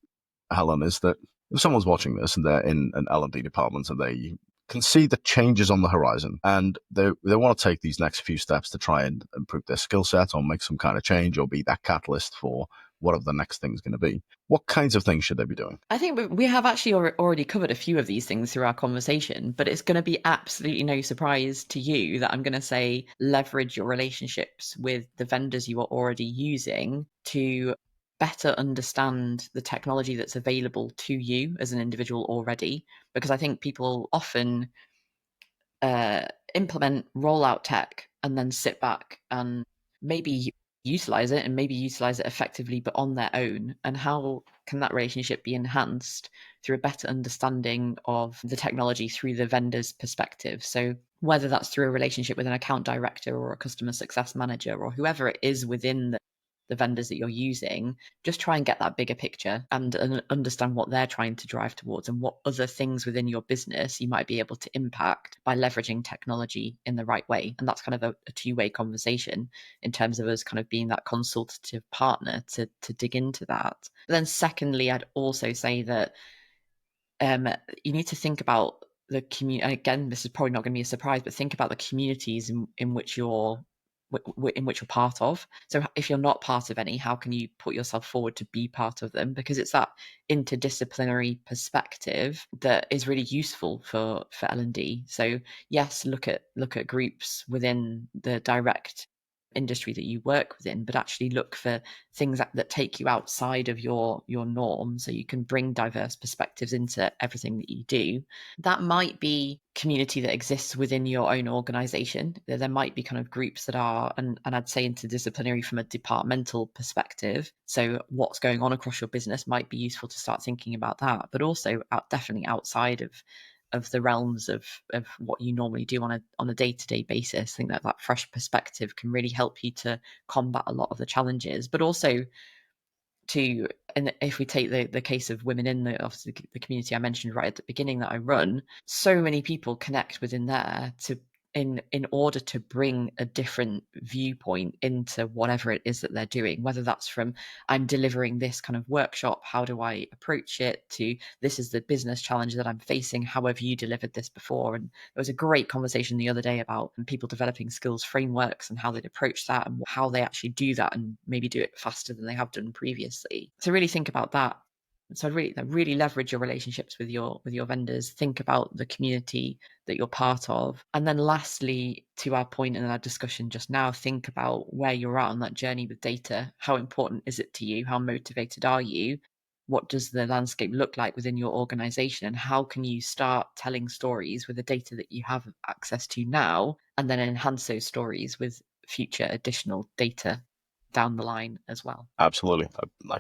Helen, is that if someone's watching this and they're in an L&D department and they can see the changes on the horizon and they want to take these next few steps to try and improve their skill set or make some kind of change or be that catalyst for whatever the next thing's going to be, what kinds of things should they be doing? I think we have actually already covered a few of these things through our conversation, but it's going to be absolutely no surprise to you that I'm going to say leverage your relationships with the vendors you are already using to better understand the technology that's available to you as an individual already. Because I think people often implement rollout tech and then sit back and maybe utilize it and maybe utilize it effectively, but on their own. And how can that relationship be enhanced through a better understanding of the technology through the vendor's perspective? So whether that's through a relationship with an account director or a customer success manager or whoever it is within the vendors that you're using, just try and get that bigger picture and understand what they're trying to drive towards and what other things within your business you might be able to impact by leveraging technology in the right way. And that's kind of a two-way conversation in terms of us kind of being that consultative partner to dig into that. But then secondly, I'd also say that you need to think about the community. Again, this is probably not going to be a surprise, but think about the communities in which you're part of. So if you're not part of any, how can you put yourself forward to be part of them? Because it's that interdisciplinary perspective that is really useful for L&D. So yes, look at groups within the direct industry that you work within, but actually look for things that take you outside of your norm, so you can bring diverse perspectives into everything that you do. That might be community that exists within your own organization. There might be kind of groups that are, and I'd say interdisciplinary from a departmental perspective. So what's going on across your business might be useful to start thinking about that, but also definitely outside of the realms of what you normally do on a day-to-day basis. I think that fresh perspective can really help you to combat a lot of the challenges, but also to, and if we take the case of women in obviously the community I mentioned right at the beginning that I run, so many people connect within there to in order to bring a different viewpoint into whatever it is that they're doing, whether that's from I'm delivering this kind of workshop, how do I approach it, to this is the business challenge that I'm facing, how have you delivered this before? And there was a great conversation the other day about people developing skills frameworks and how they'd approach that and how they actually do that and maybe do it faster than they have done previously. So really think about that. So really leverage your relationships with your vendors. Think about the community that you're part of, and then lastly, to our point in our discussion just now, think about where you're at on that journey with data. How important is it to you? How motivated are you? What does the landscape look like within your organization, and how can you start telling stories with the data that you have access to now, and then enhance those stories with future additional data down the line as well? Absolutely. I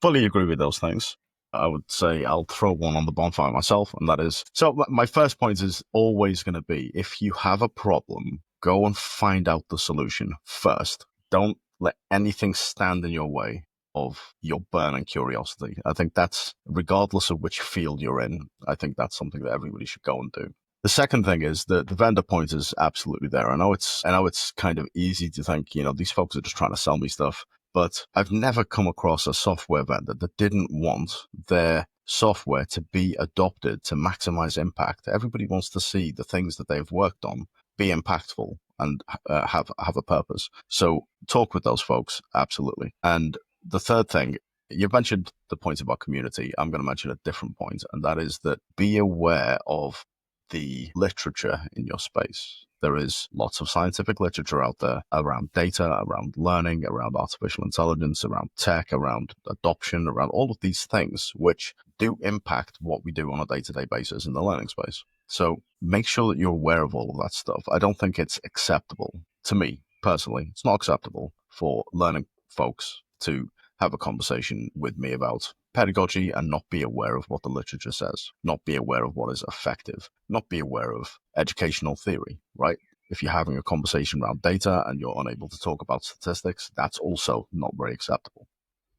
fully agree with those things. I would say I'll throw one on the bonfire myself, and that is, so my first point is always going to be, if you have a problem, go and find out the solution first. Don't let anything stand in your way of your burning curiosity. I think that's, regardless of which field you're in, I think that's something that everybody should go and do. The second thing is that the vendor point is absolutely there. I know it's kind of easy to think, these folks are just trying to sell me stuff. But I've never come across a software vendor that didn't want their software to be adopted to maximize impact. Everybody wants to see the things that they've worked on be impactful and have a purpose. So talk with those folks, absolutely. And the third thing, you've mentioned the point about community. I'm going to mention a different point, and that is that be aware of the literature in your space. There is lots of scientific literature out there around data, around learning, around artificial intelligence, around tech, around adoption, around all of these things, which do impact what we do on a day-to-day basis in the learning space. So make sure that you're aware of all of that stuff. I don't think it's acceptable, to me personally, it's not acceptable for learning folks to have a conversation with me about pedagogy and not be aware of what the literature says, not be aware of what is effective, not be aware of educational theory, right? If you're having a conversation around data and you're unable to talk about statistics, that's also not very acceptable.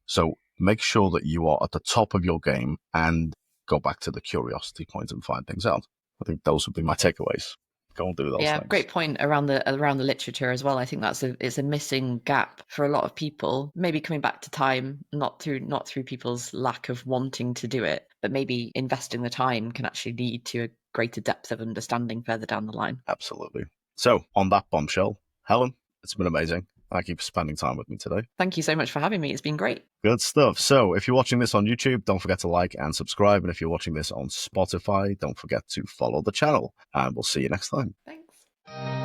So make sure that you are at the top of your game and go back to the curiosity point and find things out. I think those would be my takeaways. Go and do those Yeah, things. great point around the literature as well. I think it's a missing gap for a lot of people. Maybe coming back to time, not through people's lack of wanting to do it, but maybe investing the time can actually lead to a greater depth of understanding further down the line. Absolutely. So, on that bombshell, Helen, it's been amazing. Thank you for spending time with me today. Thank you so much for having me. It's been great. Good stuff. So, if you're watching this on YouTube, don't forget to like and subscribe. And if you're watching this on Spotify, don't forget to follow the channel. And we'll see you next time. Thanks.